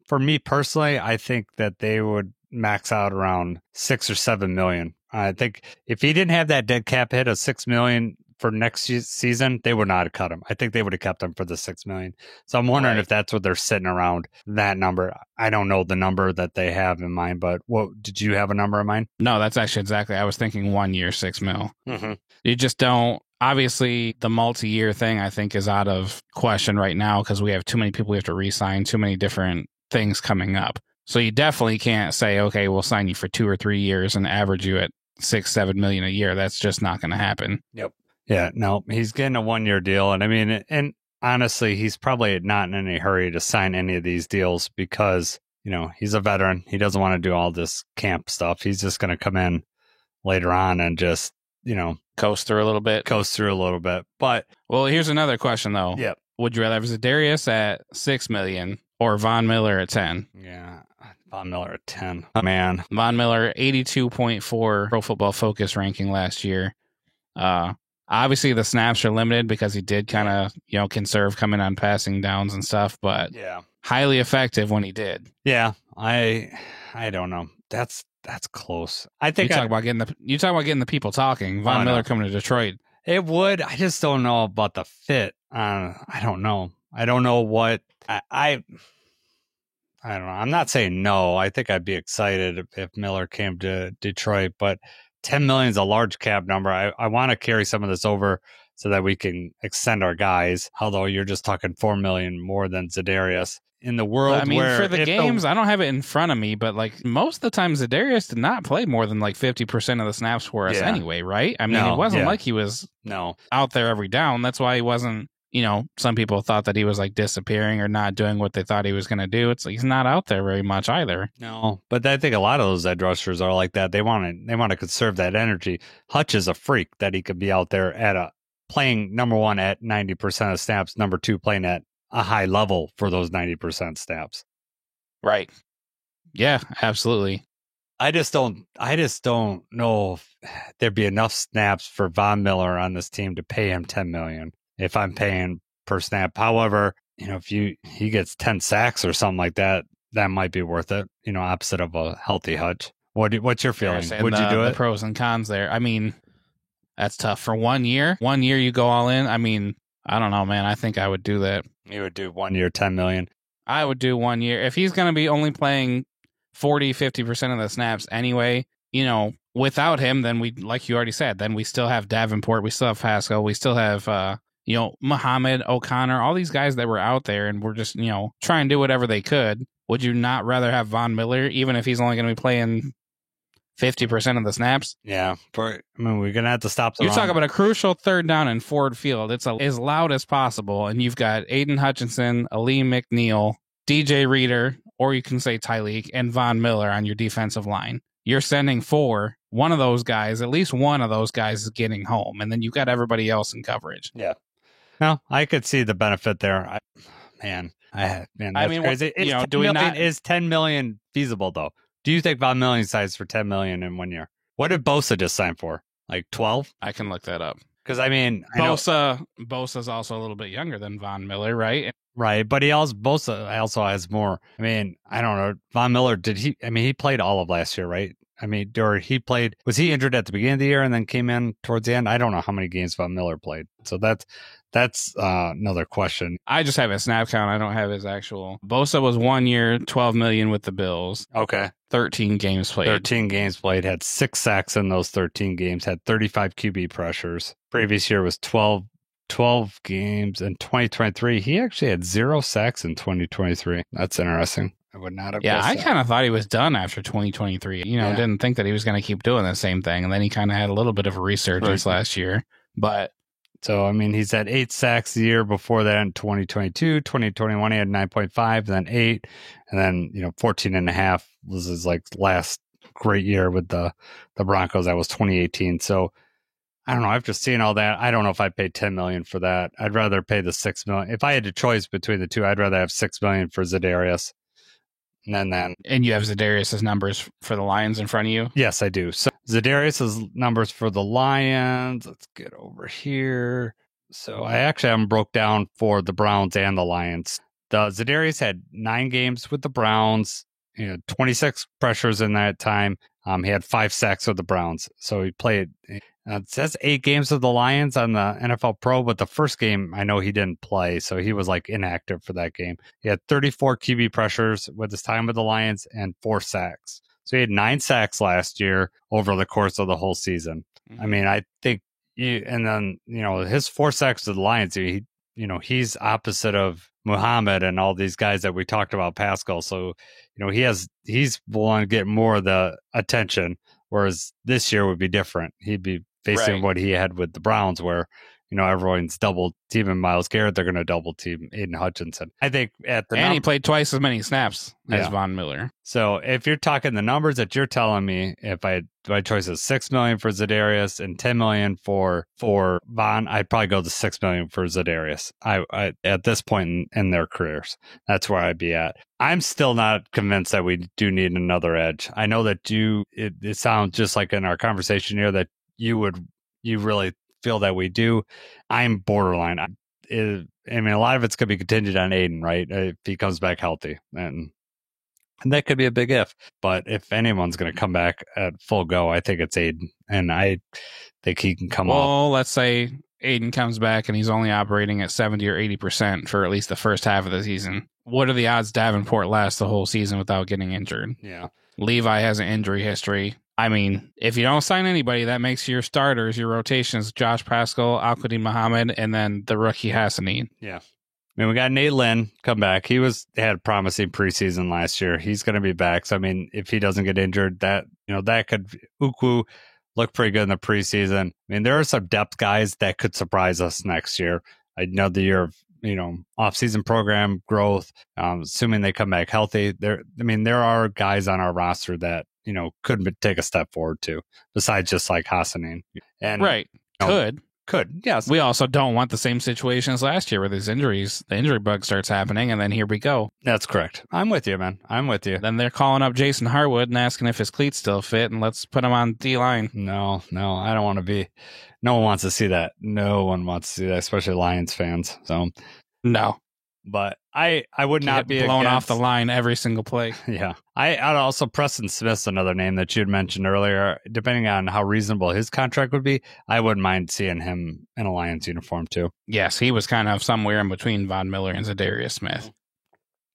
For me personally, I think that they would max out around 6 or 7 million. I think if he didn't have that dead cap hit of 6 million for next season, they would not have cut him. I think they would have kept him for the 6 million. So I'm wondering if that's what they're sitting around, that number. I don't know the number that they have in mind, but what did you have a number in mind? No, that's actually exactly. I was thinking 1 year, 6 mil. Mm-hmm. You just don't. Obviously, the multi-year thing, I think, is out of question right now because we have too many people we have to re-sign, too many different things coming up. So you definitely can't say, okay, we'll sign you for 2 or 3 years and average you at 6-7 million a year. That's just not going to happen. Yep. Yeah, no, he's getting a 1-year deal. And I mean, and honestly, he's probably not in any hurry to sign any of these deals because, he's a veteran. He doesn't want to do all this camp stuff. He's just going to come in later on and just, coast through a little bit. But well, here's another question though. Yep. Would you rather have Za'Darius at 6 million or Von Miller at 10? Yeah, Von Miller at 10. Oh, man. Von Miller 82.4 Pro Football Focus ranking last year. Obviously the snaps are limited because he did kind of, conserve coming on passing downs and stuff, but yeah, highly effective when he did. Yeah, I don't know. That's close. I think you talk about getting the people talking. Von Miller coming to Detroit. It would. I just don't know about the fit. I don't know. I don't know what I don't know. I'm not saying no. I think I'd be excited if Miller came to Detroit, but 10 million is a large cap number. I want to carry some of this over so that we can extend our guys. Although you're just talking 4 million more than Za'Darius. In the world, for the games, I don't have it in front of me, but most of the time, Za'Darius did not play more than 50% of the snaps for us anyway, right? I mean, it wasn't like he was out there every down. That's why he wasn't. Some people thought that he was disappearing or not doing what they thought he was going to do. It's he's not out there very much either. No, but I think a lot of those edge rushers are like that. They want to conserve that energy. Hutch is a freak that he could be out there at playing number one at 90% of snaps, number two playing at a high level for those 90% snaps. Right. Yeah, absolutely. I just don't know if there'd be enough snaps for Von Miller on this team to pay him 10 million if I'm paying per snap. However, if he gets 10 sacks or something like that, that might be worth it, opposite of a healthy Hutch. What's your feeling? Would you do it? The pros and cons there. I mean, that's tough. For 1 year, you go all in. I mean, I don't know, man. I think I would do that. You would do 1 year, 10 million. I would do 1 year. If he's going to be only playing 40-50% of the snaps anyway, without him, then we, like you already said, then we still have Davenport, we still have Pascal, we still have, Muhammad, O'Connor, all these guys that were out there and we're just, try and do whatever they could. Would you not rather have Von Miller, even if he's only going to be playing 50% of the snaps? Yeah. We're going to have to stop the You talk about a crucial third down in Ford Field. It's as loud as possible. And you've got Aiden Hutchinson, Aleem McNeil, DJ Reader, or you can say Tyleek, and Von Miller on your defensive line. You're sending one of those guys, at least one of those guys is getting home. And then you've got everybody else in coverage. Yeah. No, I could see the benefit there. That's crazy. Is 10 million feasible though? Do you think Von Miller signs for 10 million in 1 year? What did Bosa just sign for? 12? I can look that up. Because Bosa's also a little bit younger than Von Miller, right? Right, but Bosa also has more. I mean, I don't know. Von Miller, he played all of last year, right? Was he injured at the beginning of the year and then came in towards the end? I don't know how many games Von Miller played. So that's another question. I just have a snap count. I don't have his actual. Bosa was 1 year, 12 million with the Bills. Okay. 13 games played. Had 6 sacks in those 13 games, had 35 QB pressures. Previous year was 12 games in 2023. He actually had 0 sacks in 2023. That's interesting. I would not have. Yeah, I kind of thought he was done after 2023. Didn't think that he was going to keep doing the same thing. And then he kind of had a little bit of a resurgence last year. But so, he's had 8 sacks the year before that in 2022. 2021, he had 9.5, then 8, and then, 14.5 was his last great year with the Broncos. That was 2018. So I don't know. After seeing all that, I don't know if I paid 10 million for that. I'd rather pay the 6 million. If I had a choice between the two, I'd rather have 6 million for Za'Darius. And then And you have Za'Darius's numbers for the Lions in front of you? yes, I do. So Za'Darius's numbers for the Lions. Let's get over here. So I actually have them broke down for the Browns and the Lions. The Za'Darius had 9 games with the Browns, 26 pressures in that time. He had 5 sacks with the Browns. So he played, it says 8 games with the Lions on the NFL Pro, but the first game, I know he didn't play. So he was like inactive for that game. He had 34 QB pressures with his time with the Lions and 4 sacks. So he had 9 sacks last year over the course of the whole season. Mm-hmm. I mean, I think, and then, his 4 sacks with the Lions, he's opposite of Muhammad and all these guys that we talked about, Pascal. So, he's willing to get more of the attention, whereas this year would be different. He'd be facing what he had with the Browns, where, everyone's double teaming Myles Garrett. They're going to double team Aiden Hutchinson. I think and he played twice as many snaps as Von Miller. So if you're talking the numbers that you're telling me, if my choice is $6 million for Za'Darius and $10 million for Von, I'd probably go the $6 million for Za'Darius. I at this point in their careers, that's where I'd be at. I'm still not convinced that we do need another edge. I know that it sounds just like in our conversation here that you really feel that we do. I'm borderline. I mean, a lot of it's going to be contingent on Aiden, right? If he comes back healthy, and that could be a big if. But if anyone's going to come back at full go, I think it's Aiden, and I think he can come off. Well, let's say Aiden comes back and he's only operating at 70 or 80% for at least the first half of the season. What are the odds Davenport lasts the whole season without getting injured? Yeah. Levi has an injury history. I mean, if you don't sign anybody, that makes your starters, your rotations, Josh Pascal, Al-Qadim Muhammad, and then the rookie Hassanin. Yeah. I mean, we got Nate Lynn come back. He had a promising preseason last year. He's going to be back. So, I mean, if he doesn't get injured, that could Ukwu look pretty good in the preseason. I mean, there are some depth guys that could surprise us next year. Another year of, off-season program growth, assuming they come back healthy. There are guys on our roster that, could take a step forward too, besides just like Hassanin. And right. Could, yes. We also don't want the same situation as last year with his injuries. The injury bug starts happening, and then here we go. That's correct. I'm with you, man. I'm with you. Then they're calling up Jason Harwood and asking if his cleats still fit, and let's put him on D-line. No, I don't want to be. No one wants to see that. No one wants to see that, especially Lions fans. So, no. But I would not be blown off the line every single play. Yeah. I'd also, Preston Smith's another name that you had mentioned earlier. Depending on how reasonable his contract would be, I wouldn't mind seeing him in a Lions uniform too. Yes, he was kind of somewhere in between Von Miller and Za'Darius Smith.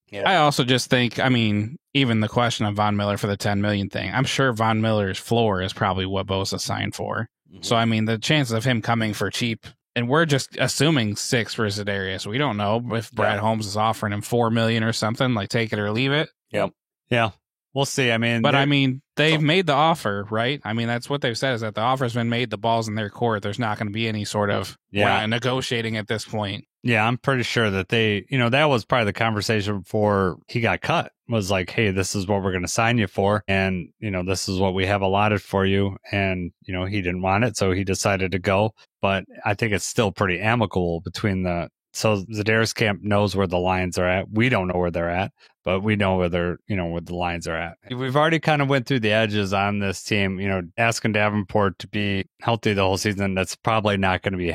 Yeah. I also just think, even the question of Von Miller for the $10 million thing, I'm sure Von Miller's floor is probably what Bosa signed for. Mm-hmm. So, the chances of him coming for cheap, and we're just assuming 6 for Za'Darius. We don't know if Brad Holmes is offering him $4 million or something, like take it or leave it. Yep. Yeah. We'll see. They've made the offer, right? That's what they've said, is that the offer's been made, the ball's in their court. There's not going to be any sort of we're not negotiating at this point. Yeah, I'm pretty sure that they, that was probably the conversation before he got cut, was like, hey, this is what we're going to sign you for. And, this is what we have allotted for you. And, he didn't want it, so he decided to go. But I think it's still pretty amicable between so Za'Darius camp knows where the Lions are at. We don't know where they're at, but we know where where the Lions are at. We've already kind of went through the edges on this team, asking Davenport to be healthy the whole season. That's probably not going to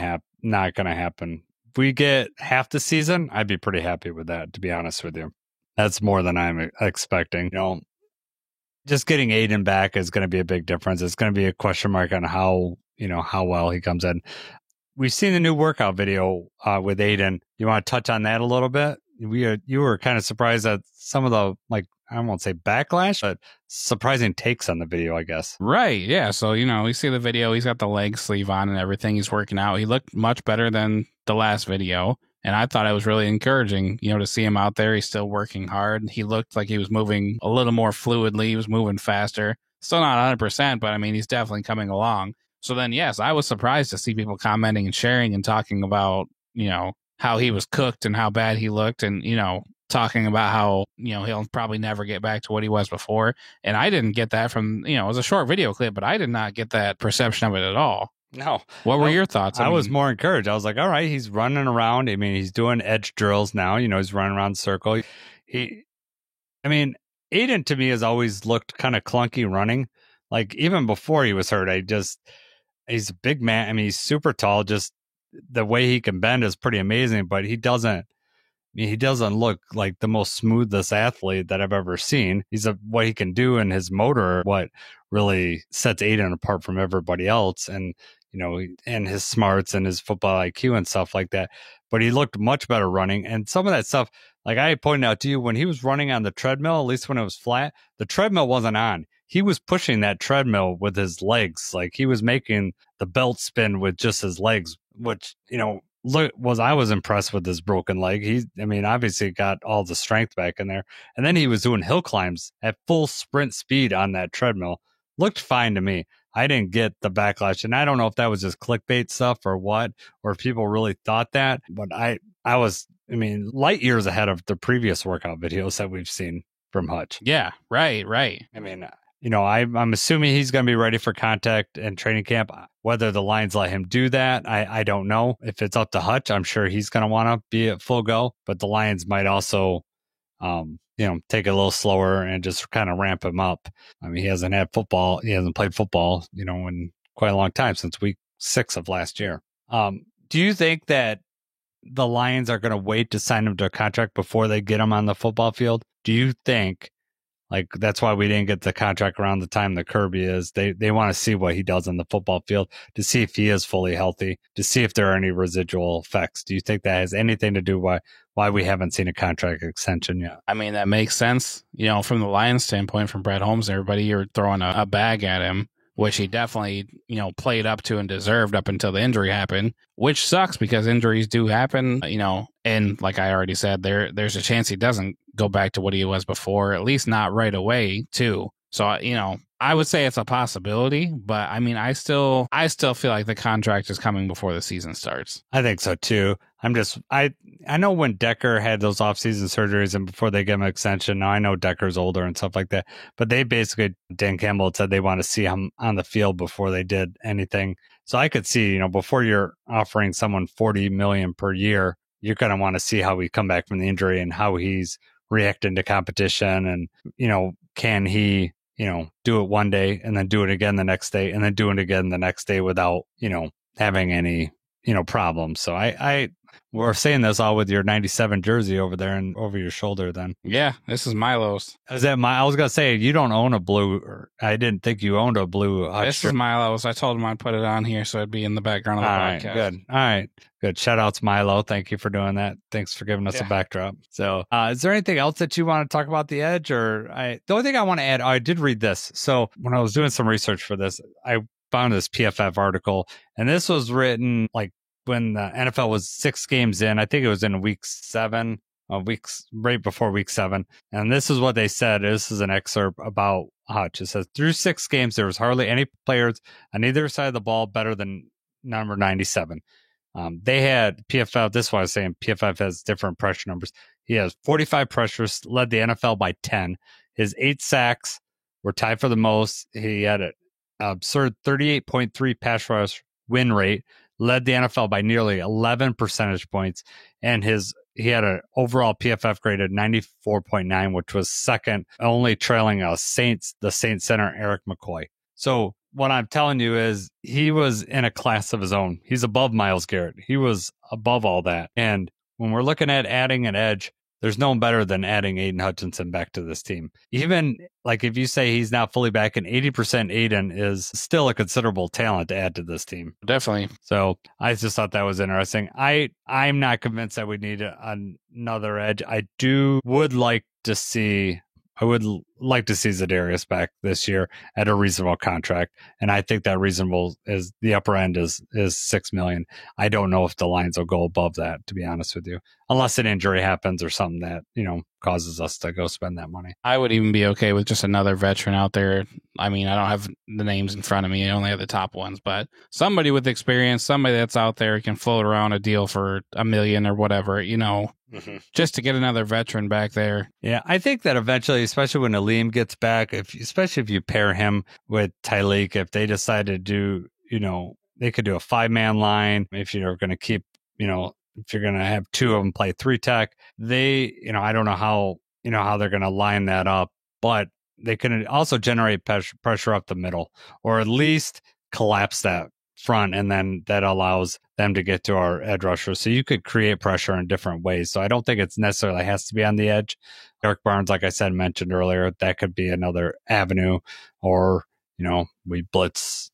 happen. If we get half the season, I'd be pretty happy with that, to be honest with you. That's more than I'm expecting. Just getting Aiden back is going to be a big difference. It's going to be a question mark on how well he comes in. We've seen the new workout video with Aiden. You want to touch on that a little bit? You were kind of surprised at some of the, I won't say backlash, but surprising takes on the video, I guess. Right, yeah. So, we see the video. He's got the leg sleeve on and everything. He's working out. He looked much better than the last video. And I thought it was really encouraging, to see him out there. He's still working hard. He looked like he was moving a little more fluidly. He was moving faster. Still not 100%, but he's definitely coming along. So then, yes, I was surprised to see people commenting and sharing and talking about, how he was cooked and how bad he looked, and, talking about how, he'll probably never get back to what he was before. And I didn't get that from, it was a short video clip, but I did not get that perception of it at all. No. What were your thoughts? I was more encouraged. I was like, all right, he's running around. He's doing edge drills now. He's running around the circle. Aiden to me has always looked kind of clunky running. Like even before he was hurt, he's a big man. I mean, he's super tall. Just the way he can bend is pretty amazing, but he doesn't look like the most smoothest athlete that I've ever seen. What he can do and his motor, what really sets Aiden apart from everybody else. And, and his smarts and his football IQ and stuff like that. But he looked much better running. And some of that stuff, like I pointed out to you, when he was running on the treadmill, at least when it was flat, the treadmill wasn't on. He was pushing that treadmill with his legs. Like he was making the belt spin with just his legs, which, I was impressed with his broken leg. Obviously got all the strength back in there. And then he was doing hill climbs at full sprint speed on that treadmill. Looked fine to me. I didn't get the backlash. And I don't know if that was just clickbait stuff or what, or if people really thought that. But I was light years ahead of the previous workout videos that we've seen from Hutch. Yeah, right. I'm assuming he's going to be ready for contact and training camp. Whether the Lions let him do that, I don't know. If it's up to Hutch, I'm sure he's going to want to be at full go. But the Lions might also, take it a little slower and just kind of ramp him up. He hasn't played football, in quite a long time, since week 6 of last year. Do you think that the Lions are going to wait to sign him to a contract before they get him on the football field? Do you think, like, that's why we didn't get the contract around the time that Kirby is? They want to see what he does on the football field, to see if he is fully healthy, to see if there are any residual effects. Do you think that has anything to do why we haven't seen a contract extension yet? That makes sense. From the Lions standpoint, from Brett Holmes and everybody, you're throwing a bag at him, which he definitely, played up to and deserved up until the injury happened, which sucks because injuries do happen, and like I already said, there's a chance he doesn't go back to what he was before, at least not right away, too. So, I would say it's a possibility, but I still feel like the contract is coming before the season starts. I think so too. I know when Decker had those offseason surgeries and before they give him an extension. Now I know Decker's older and stuff like that, but they basically, Dan Campbell said they want to see him on the field before they did anything. So I could see, before you're offering someone $40 million per year, you're going to want to see how he come back from the injury and how he's reacting to competition, and can he do it one day and then do it again the next day and then do it again the next day without having any problems. So we're saying this all with your 97 jersey over there and over your shoulder. Then this is Milo's. I was gonna say, you don't own a blue, or I didn't think you owned a blue. This is Milo's. I told him I'd put it on here so it'd be in the background of the podcast. All right, good. Shout out to Milo. Thank you for doing that. Thanks for giving us a backdrop. So is there anything else that you want to talk about the Edge? Or the only thing I want to add, I did read this. So when I was doing some research for this, I found this PFF article, and this was written like when the NFL was 6 games in. I think it was in week 7, weeks right before week 7. And this is what they said. This is an excerpt about Hutch. It says, through 6 games, there was hardly any players on either side of the ball better than number 97. They had PFF. This is what I was saying. PFF has different pressure numbers. He has 45 pressures, led the NFL by 10. His 8 sacks were tied for the most. He had an absurd 38.3 pass rush win rate, led the NFL by nearly 11 percentage points, and he had an overall PFF grade of 94.9, which was second, only trailing the Saints center Eric McCoy. So what I'm telling you is he was in a class of his own. He's above Myles Garrett. He was above all that. And when we're looking at adding an edge, there's no one better than adding Aiden Hutchinson back to this team. Even like if you say he's not fully back, and 80% Aiden is still a considerable talent to add to this team. Definitely. So I just thought that was interesting. I'm not convinced that we need another edge. I would like to see Za'Darius back this year at a reasonable contract. And I think that reasonable is the upper end is $6 million. I don't know if the Lions will go above that, to be honest with you, unless an injury happens or something that, causes us to go spend that money. I would even be okay with just another veteran out there. I don't have the names in front of me. I only have the top ones, but somebody with experience, somebody that's out there can float around a deal for $1 million or whatever, just to get another veteran back there. Yeah, I think that eventually, especially when Aleem gets back, especially if you pair him with Tyleek, if they decide to do, they could do a 5-man line. If you're going to keep, if you're going to have 2 of them play 3 tech, I don't know how they're going to line that up but they can also generate pressure up the middle, or at least collapse that front, and then that allows them to get to our edge rushers. So you could create pressure in different ways. So I don't think it's necessarily has to be on the edge. Eric Barnes, like I said, mentioned earlier, that could be another avenue, or, we blitz,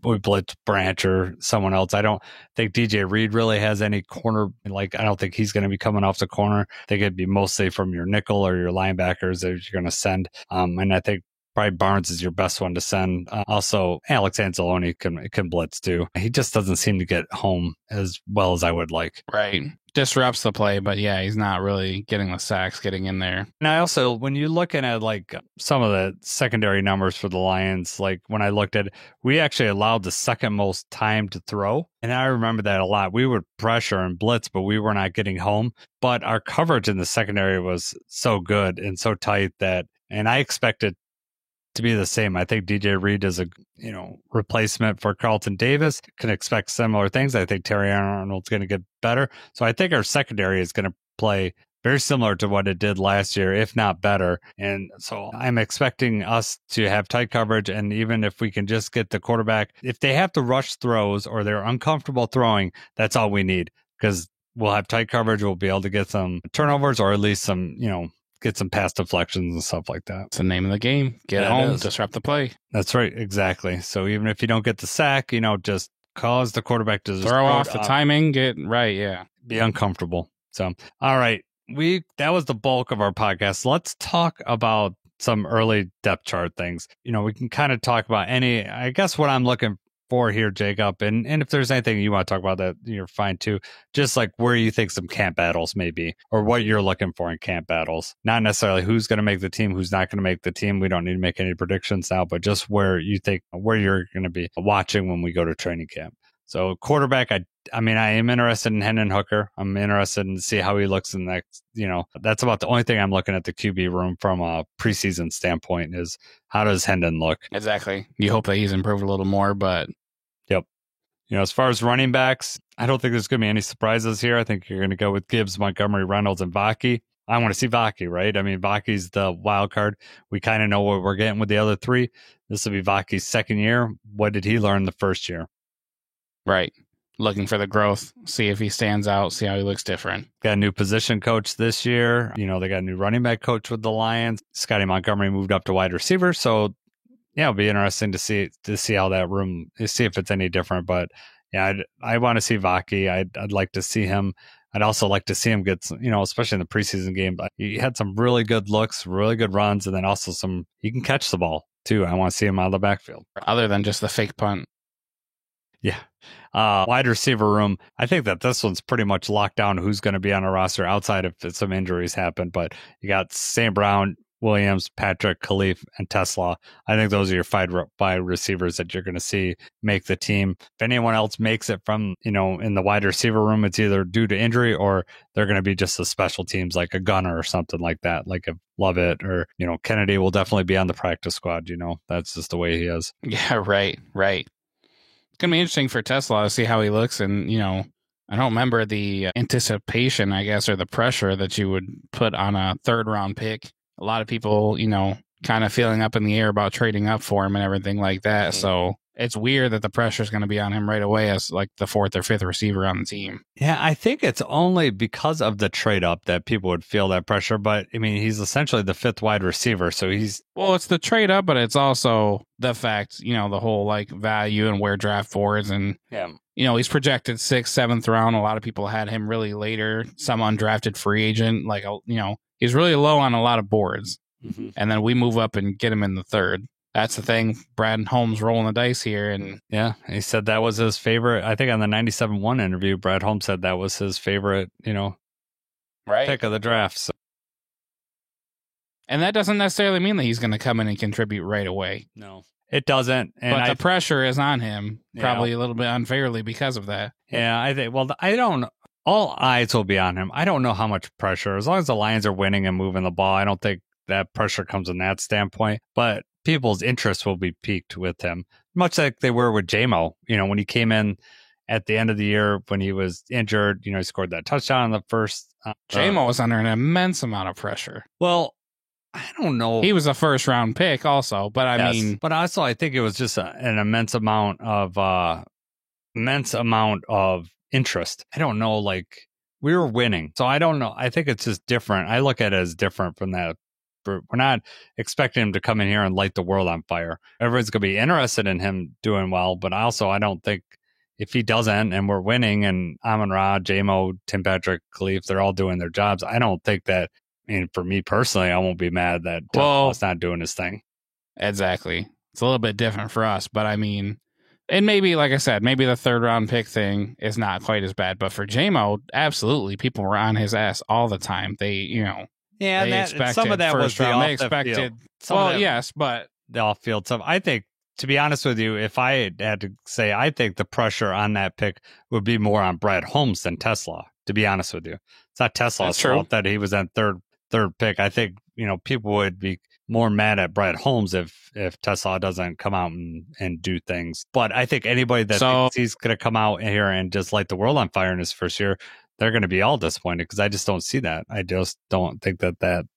we blitz Branch or someone else. I don't think DJ Reed really has any corner. I don't think he's going to be coming off the corner. I think it'd be mostly from your nickel or your linebackers that you're going to send. And I think probably Barnes is your best one to send. Also, Alex Anzalone can blitz too. He just doesn't seem to get home as well as I would like. Right. Disrupts the play, but yeah, he's not really getting the sacks, getting in there. And I also, when you're looking at some of the secondary numbers for the Lions, when I looked at it, we actually allowed the second most time to throw. And I remember that a lot. We would pressure and blitz, but we were not getting home. But our coverage in the secondary was so good and so tight and I expected to be the same. I think DJ Reed is a replacement for Carlton Davis. Can expect similar things. I think Terry Arnold's going to get better. So I think our secondary is going to play very similar to what it did last year, if not better. And so I'm expecting us to have tight coverage. And even if we can just get the quarterback, if they have to rush throws or they're uncomfortable throwing, that's all we need, because we'll have tight coverage. We'll be able to get some turnovers, or at least some, get some pass deflections and stuff like that. It's the name of the game. Get home, disrupt the play. That's right. Exactly. So even if you don't get the sack, just cause the quarterback to throw off the timing, get right. Yeah. Be uncomfortable. So, all right. That was the bulk of our podcast. Let's talk about some early depth chart things. We can kind of talk about I guess what I'm looking for here, Jacob, and if there's anything you want to talk about, that you're fine too. Just where you think some camp battles may be, or what you're looking for in camp battles. Not necessarily who's going to make the team, who's not going to make the team. We don't need to make any predictions now, but just where you're going to be watching when we go to training camp. So quarterback, I am interested in Hendon Hooker. I'm interested in see how he looks in the next, that's about the only thing I'm looking at the QB room from a preseason standpoint is how does Hendon look? Exactly. You hope that he's improved a little more, but. Yep. As far as running backs, I don't think there's going to be any surprises here. I think you're going to go with Gibbs, Montgomery, Reynolds, and Vaki. I want to see Vaki, right? Vaki's the wild card. We kind of know what we're getting with the other three. This will be Vaki's second year. What did he learn the first year? Right. Looking for the growth, see if he stands out, see how he looks different. Got a new position coach this year. They got a new running back coach with the Lions. Scotty Montgomery moved up to wide receiver. So, yeah, it'll be interesting to see how that room, see if it's any different. But, yeah, I want to see Vaki. I'd like to see him. I'd also like to see him get, especially in the preseason game. But he had some really good looks, really good runs, and then also he can catch the ball, too. I want to see him out of the backfield. Other than just the fake punt. Yeah. Wide receiver room. I think that this one's pretty much locked down who's going to be on a roster outside if some injuries happen. But you got St. Brown, Williams, Patrick, Khalif, and Tesla. I think those are your five receivers that you're going to see make the team. If anyone else makes it from, in the wide receiver room, it's either due to injury or they're going to be just the special teams like a gunner or something like that. Like if Lovett or, Kennedy will definitely be on the practice squad. That's just the way he is. Yeah, right. It's going to be interesting for Tesla to see how he looks. And, I don't remember the anticipation, I guess, or the pressure that you would put on a third round pick. A lot of people, kind of feeling up in the air about trading up for him and everything like that. So it's weird that the pressure is going to be on him right away as the fourth or fifth receiver on the team. Yeah, I think it's only because of the trade up that people would feel that pressure. But he's essentially the fifth wide receiver. So well, it's the trade up, but it's also the fact, the whole value and where draft boards and, he's projected 6th, 7th round. A lot of people had him really later, some undrafted free agent, he's really low on a lot of boards. Mm-hmm. And then we move up and get him in the third. That's the thing. Brad Holmes rolling the dice here. And yeah, he said that was his favorite. I think on the 97.1 interview, Brad Holmes said that was his favorite, pick of the draft. So. And that doesn't necessarily mean that he's going to come in and contribute right away. No, it doesn't. But the pressure is on him, probably a little bit unfairly because of that. Yeah, I think, all eyes will be on him. I don't know how much pressure. As long as the Lions are winning and moving the ball, I don't think that pressure comes in that standpoint. But people's interest will be piqued with him, much like they were with JMO. When he came in at the end of the year when he was injured, he scored that touchdown in the first. JMO was under an immense amount of pressure. Well, I don't know. He was a first round pick also, but I mean, but also I think it was just an immense amount of interest. I don't know, like we were winning. So I don't know. I think it's just different. I look at it as different from that. We're not expecting him to come in here and light the world on fire. Everyone's going to be interested in him doing well, but also I don't think if he doesn't and we're winning and Amon-Ra, J-Mo, Tim Patrick, Khalif, they're all doing their jobs, I don't think that, I mean, for me personally, I won't be mad that Tesla's not doing his thing. Exactly. It's a little bit different for us, but I mean, and maybe, like I said, maybe the third round pick thing is not quite as bad, but for J-Mo, absolutely, people were on his ass all the time. They, you know, yeah, they and some of that was the round. off They expected, yes, but the off-field stuff. I think, to be honest with you, if I had to say, I think the pressure on that pick would be more on Brad Holmes than Tesla. To be honest with you, it's not Tesla's fault that he was on third pick. I think, you know, people would be more mad at Brad Holmes if Tesla doesn't come out and do things. But I think anybody that thinks he's going to come out here and just light the world on fire in his first year, they're going to be all disappointed because I just don't see that. I just don't think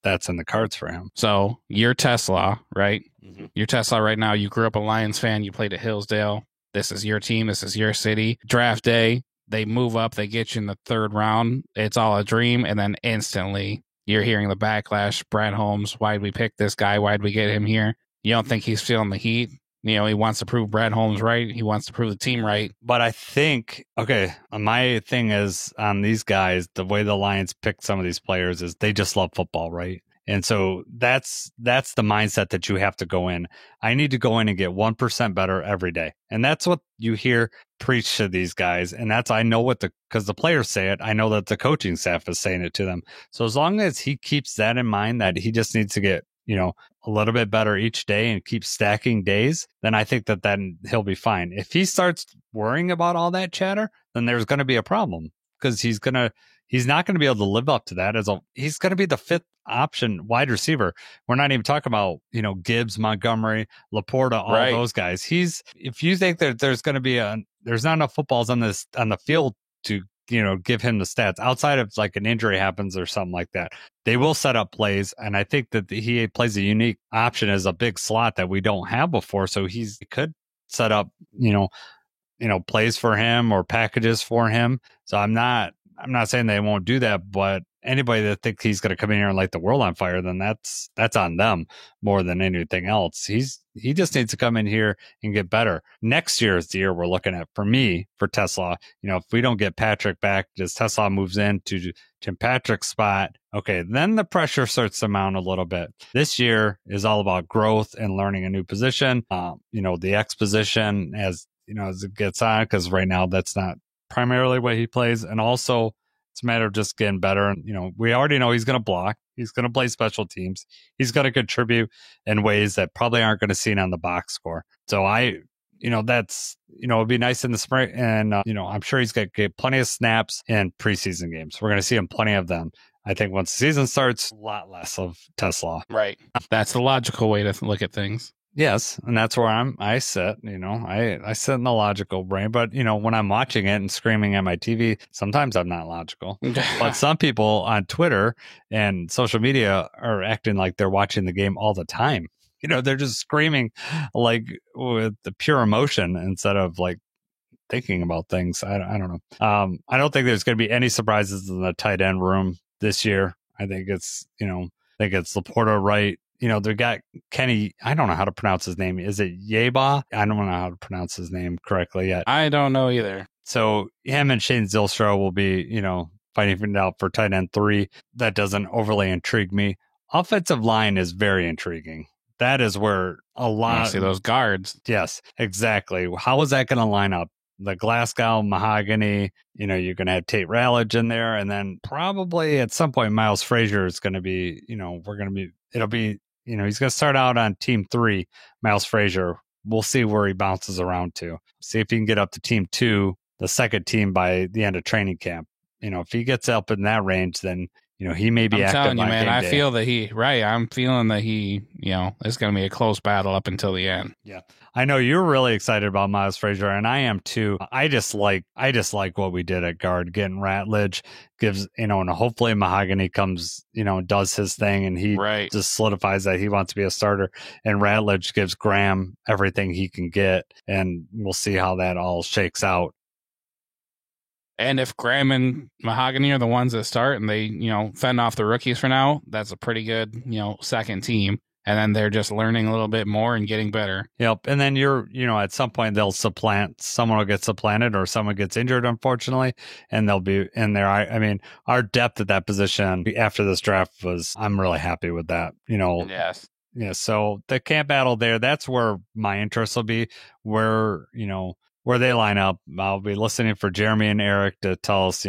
that's in the cards for him. So you're Tesla, right? Mm-hmm. You're Tesla right now. You grew up a Lions fan. You played at Hillsdale. This is your team. This is your city. Draft day, they move up. They get you in the third round. It's all a dream. And then instantly you're hearing the backlash. Brad Holmes, why'd we pick this guy? Why'd we get him here? You don't think he's feeling the heat? You know, he wants to prove Brad Holmes right. He wants to prove the team right. But I think, okay, my thing is on these guys, the way the Lions pick some of these players is they just love football, right? And so that's the mindset that you have to go in. I need to go in and get 1% better every day. And that's what you hear preached to these guys. And that's, I know because the players say it, I know that the coaching staff is saying it to them. So as long as he keeps that in mind, that he just needs to get, you know, a little bit better each day and keep stacking days, then I think that then he'll be fine. If he starts worrying about all that chatter, then there's going to be a problem because he's not going to be able to live up to that. He's going to be the fifth option wide receiver. We're not even talking about, you know, Gibbs, Montgomery, Laporta, all those guys. If you think that there's going to be there's not enough footballs on the field to, you know, give him the stats outside of like an injury happens or something like that, they will set up plays. And I think that he plays a unique option as a big slot that we don't have before. So he could set up, you know, plays for him or packages for him. So I'm not saying they won't do that, but anybody that thinks he's going to come in here and light the world on fire, then that's on them more than anything else. He just needs to come in here and get better. Next year is the year we're looking at for Tesla. You know, if we don't get Patrick back, as Tesla moves into Tim Patrick's spot, okay, then the pressure starts to mount a little bit. This year is all about growth and learning a new position. You know, the X position as it gets on, because right now that's not primarily what he plays. And also it's a matter of just getting better. And, you know, we already know he's going to block. He's going to play special teams. He's going to contribute in ways that probably aren't going to see on the box score. So that's, you know, it'd be nice in the spring. And, you know, I'm sure he's going to get plenty of snaps in preseason games. We're going to see him plenty of them. I think once the season starts, a lot less of Tesla. Right. That's the logical way to look at things. Yes, and that's where I sit, you know, I sit in the logical brain, but, you know, when I'm watching it and screaming at my TV, sometimes I'm not logical. But some people on Twitter and social media are acting like they're watching the game all the time. You know, they're just screaming like with the pure emotion instead of like thinking about things. I don't know. I don't think there's going to be any surprises in the tight end room this year. I think it's Laporta, right? You know, they got Kenny. I don't know how to pronounce his name. Is it Yeba? I don't know how to pronounce his name correctly yet. I don't know either. So him and Shane Zylstra will be, you know, fighting out for tight end 3. That doesn't overly intrigue me. Offensive line is very intriguing. That is where a lot. See those guards. Yes, exactly. How is that going to line up? The Glasgow, Mahogany, you know, you're going to have Tate Rallage in there. And then probably at some point, Miles Frazier is going to be, you know, it'll be, you know, he's going to start out on team 3, Miles Frazier. We'll see where he bounces around to. See if he can get up to team 2, the second team by the end of training camp. You know, if he gets up in that range, then, he may be I'm active telling you, on man, game I day. feel that I'm feeling that it's going to be a close battle up until the end. Yeah. I know you're really excited about Miles Frazier, and I am too. I just like what we did at guard, getting Ratledge gives, and hopefully Mahogany comes, does his thing, and he Right. just solidifies that he wants to be a starter, and Ratledge gives Graham everything he can get, and we'll see how that all shakes out. And if Graham and Mahogany are the ones that start and they, fend off the rookies for now, that's a pretty good, second team. And then they're just learning a little bit more and getting better. Yep. And then at some point they'll someone will get supplanted or someone gets injured, unfortunately, and they'll be in there. I mean, our depth at that position after this draft I'm really happy with that, Yes. Yeah. So the camp battle there, that's where my interest will be, where they line up. I'll be listening for Jeremy and Eric to tell us,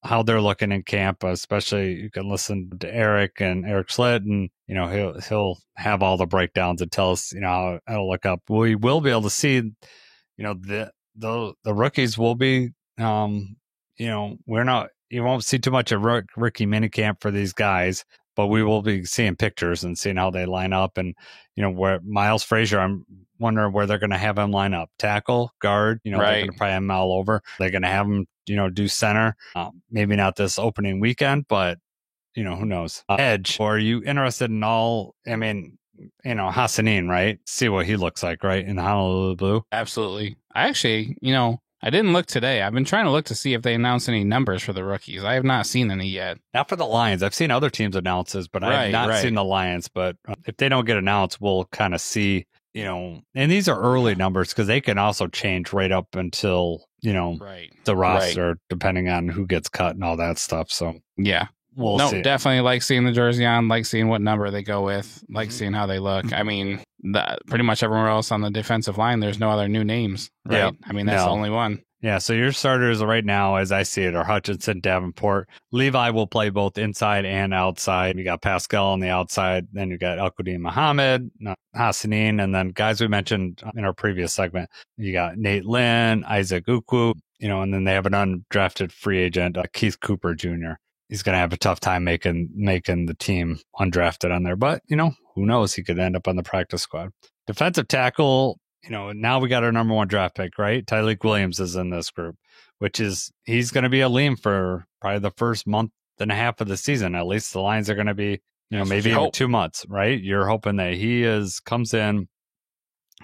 how they're looking in camp. Especially you can listen to Eric and Eric Schlitt, and he'll have all the breakdowns and tell us, how it'll look up. We will be able to see, the rookies will be, we're not. You won't see too much of rookie minicamp for these guys, but we will be seeing pictures and seeing how they line up, and where Miles Frazier, I'm wondering where they're going to have him line up. Tackle, guard, they're going to probably have him all over. They're going to have him, do center. Maybe not this opening weekend, but, who knows? Edge, or are you interested in Hassanin, right? See what he looks like, right? In Honolulu Blue? Absolutely. I actually, I didn't look today. I've been trying to look to see if they announced any numbers for the rookies. I have not seen any yet. Not for the Lions. I've seen other teams announces, but I have not seen the Lions. But if they don't get announced, we'll kind of see, and these are early numbers because they can also change right up until, the roster, depending on who gets cut and all that stuff. So, yeah. We'll see. Definitely like seeing the jersey on, like seeing what number they go with, like seeing how they look. I mean, pretty much everywhere else on the defensive line, there's no other new names, right? Yep. I mean, that's the only one. Yeah, so your starters right now, as I see it, are Hutchinson, Davenport. Levi will play both inside and outside. You got Pascal on the outside. Then you got Al-Quadin Muhammad, Hassanin, and then guys we mentioned in our previous segment. You got Nate Lynn, Isaac Ukwu, and then they have an undrafted free agent, Keith Cooper Jr. He's going to have a tough time making the team undrafted on there. But, who knows? He could end up on the practice squad. Defensive tackle, now we got our number one draft pick, right? Tyleik Williams is in this group, he's going to be a lean for probably the first month and a half of the season. At least the Lions are going to be, maybe even 2 months, right? You're hoping that he comes in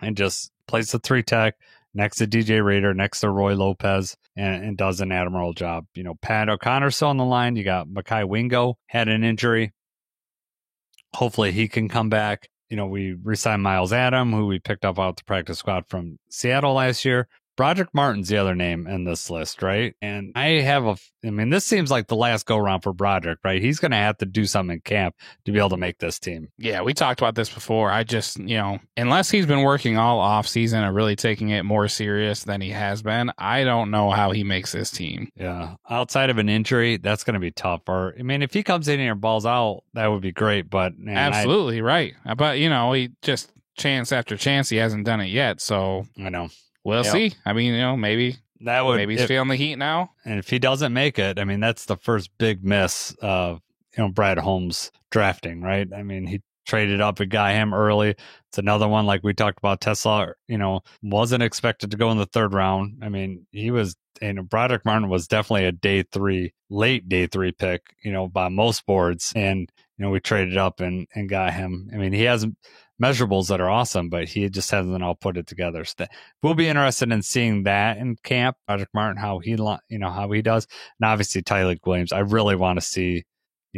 and just plays the 3-tech next to DJ Rader, next to Roy Lopez, and does an admirable job. Pat O'Connor's still on the line. You got Makai Wingo, had an injury. Hopefully he can come back. We re-signed Miles Adam, who we picked up out the practice squad from Seattle last year. Broderick Martin's the other name in this list, right? And this seems like the last go-round for Broderick, right? He's going to have to do something in camp to be able to make this team. Yeah, we talked about this before. I just, unless he's been working all off season and really taking it more serious than he has been, I don't know how he makes this team. Yeah. Outside of an injury, that's going to be tough. Or, if he comes in here and balls out, that would be great. But absolutely right. But, he just chance after chance, he hasn't done it yet. So I know. We'll see. Maybe he's feeling the heat now. And if he doesn't make it, that's the first big miss of, Brad Holmes drafting, right? He traded up and got him early. It's another one like we talked about. Tesla, wasn't expected to go in the third round. He was, Broderick Martin was definitely a late day three pick, by most boards. And, we traded up and got him. He hasn't measurables that are awesome, but he just hasn't all put it together. So we'll be interested in seeing that in camp. Broderick Martin, how he does. And obviously Tyleik Williams. I really want to see,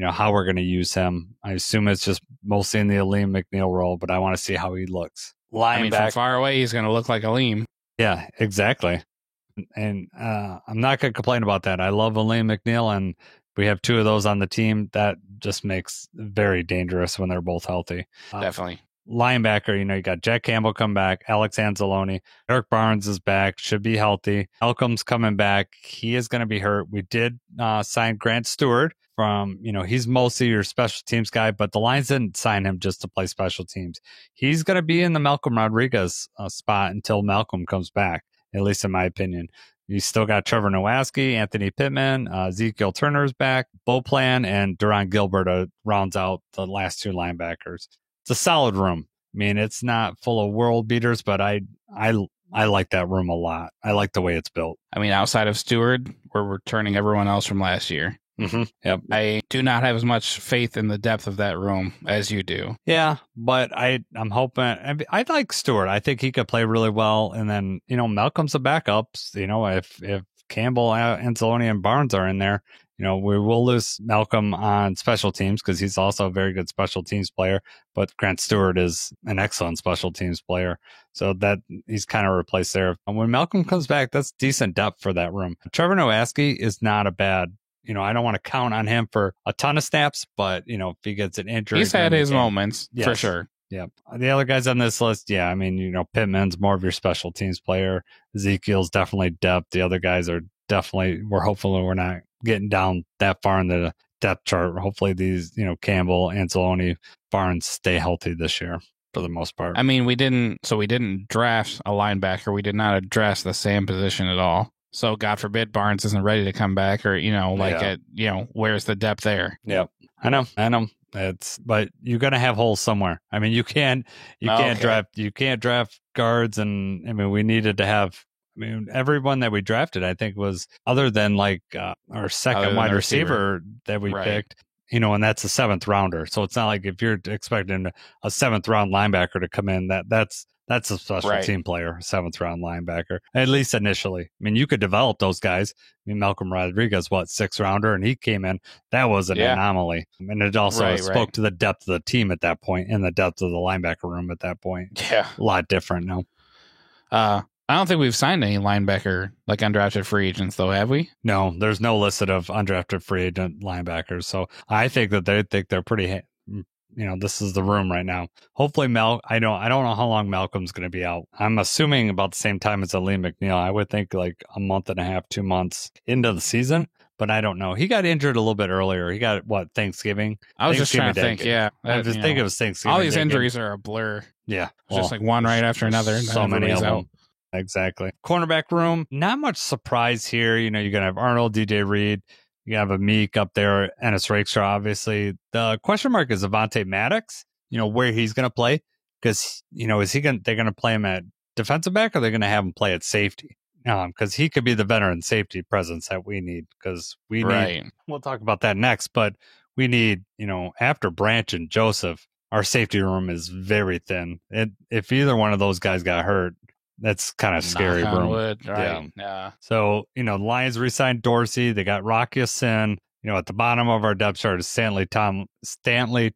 how we're going to use him. I assume it's just mostly in the Aleem McNeil role, but I want to see how he looks. From far away, he's going to look like Aleem. Yeah, exactly. And I'm not going to complain about that. I love Aleem McNeil, and we have two of those on the team. That just makes very dangerous when they're both healthy. Definitely. Linebacker, you got Jack Campbell come back, Alex Anzalone, Eric Barnes is back, should be healthy. Elcom's coming back. He is going to be hurt. We did sign Grant Stewart from, he's mostly your special teams guy, but the Lions didn't sign him just to play special teams. He's going to be in the Malcolm Rodriguez spot until Malcolm comes back, at least in my opinion. You still got Trevor Nowaski, Anthony Pittman, Ezekiel Turner's back, Beauplan, and Duron Gilbert rounds out the last 2 linebackers. It's a solid room. I mean, it's not full of world beaters, but I like that room a lot. I like the way it's built. I mean, outside of Stewart, we're returning everyone else from last year. Mm-hmm. Yep. I do not have as much faith in the depth of that room as you do. Yeah, but I'm hoping. I like Stewart. I think he could play really well. And then, Malcolm's the backups. If Campbell, Anzalone, and Barnes are in there, we will lose Malcolm on special teams because he's also a very good special teams player. But Grant Stewart is an excellent special teams player. So that he's kind of replaced there. And when Malcolm comes back, that's decent depth for that room. Trevor Nowaski is not a bad. I don't want to count on him for a ton of snaps, but, if he gets an injury. He's had his moments, for sure. Yeah. The other guys on this list, yeah, I mean, Pittman's more of your special teams player. Ezekiel's definitely depth. The other guys are definitely, we're hopeful we're not getting down that far in the depth chart. Hopefully these, Campbell, Anzalone, Barnes stay healthy this year for the most part. I mean, we didn't draft a linebacker. We did not address the same position at all. So God forbid Barnes isn't ready to come back, or where's the depth there? Yep, I know. But you're gonna have holes somewhere. I mean, you can't draft guards, and I mean, we needed to have. I mean, everyone that we drafted, I think, was other than our second wide receiver that we picked. And that's a 7th rounder. So it's not like if you're expecting a 7th round linebacker to come in, that's a special team player, 7th round linebacker, at least initially. I mean, you could develop those guys. I mean, Malcolm Rodriguez, 6th rounder, and he came in. That was an anomaly. And it also spoke to the depth of the team at that point and the depth of the linebacker room at that point. Yeah. A lot different now. I don't think we've signed any linebacker, undrafted free agents, though, have we? No, there's no listed of undrafted free agent linebackers. So I think that they think they're pretty... this is the room right now. Hopefully, I don't know how long Malcolm's going to be out. I'm assuming about the same time as Aleem McNeil. I would think a month and a half, 2 months into the season, but I don't know. He got injured a little bit earlier. He got Thanksgiving? I was just trying to think. Yeah, I was just thinking it was Thanksgiving. All these injuries are a blur. Yeah, just one right after another. So many of them. Exactly. Cornerback room, not much surprise here. You're going to have Arnold, DJ Reed. You have a Meek up there, Ennis Rakestraw, obviously. The question mark is Avonte Maddox, where he's going to play. Because, they're going to play him at defensive back, or they're going to have him play at safety? Because he could be the veteran safety presence that we need. Because we need, we'll talk about that next, but we need, after Branch and Joseph, our safety room is very thin. If either one of those guys got hurt, that's kind of scary, bro. Yeah. So, the Lions re-signed Dorsey. They got Rock Ya-Sin. At the bottom of our depth chart is Stanley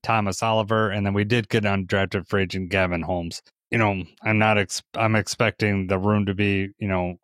Thomas Oliver. And then we did get undrafted free agent Gavin Holmes. I'm expecting the room to be,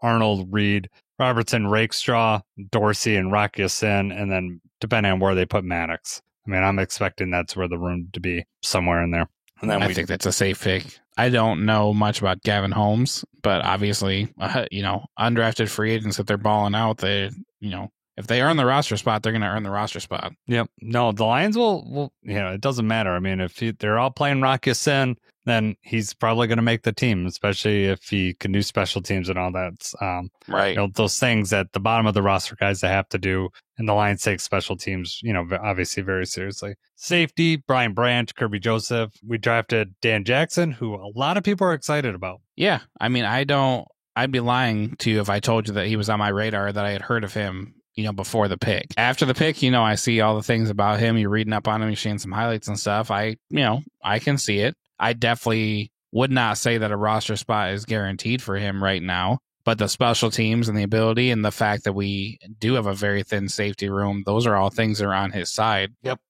Arnold, Reed, Robertson, Rakestraw, Dorsey, and Rock Ya-Sin. And then depending on where they put Maddox. I mean, I'm expecting that's where the room to be, somewhere in there. And then I think that's a safe pick. I don't know much about Gavin Holmes, but obviously, undrafted free agents, if they're balling out, if they earn the roster spot, they're going to earn the roster spot. Yep. No, the Lions will it doesn't matter. I mean, if they're all playing Rock Ya-Sin, then he's probably going to make the team, especially if he can do special teams and all that. Right. Those things at the bottom of the roster guys that have to do, and the Lions take special teams, obviously very seriously. Safety, Brian Branch, Kirby Joseph. We drafted Dan Jackson, who a lot of people are excited about. Yeah. I mean, I'd be lying to you if I told you that he was on my radar, that I had heard of him, before the pick. After the pick, I see all the things about him. You're reading up on him, you're seeing some highlights and stuff. I can see it. I definitely would not say that a roster spot is guaranteed for him right now, but the special teams and the ability and the fact that we do have a very thin safety room, those are all things that are on his side. Yep.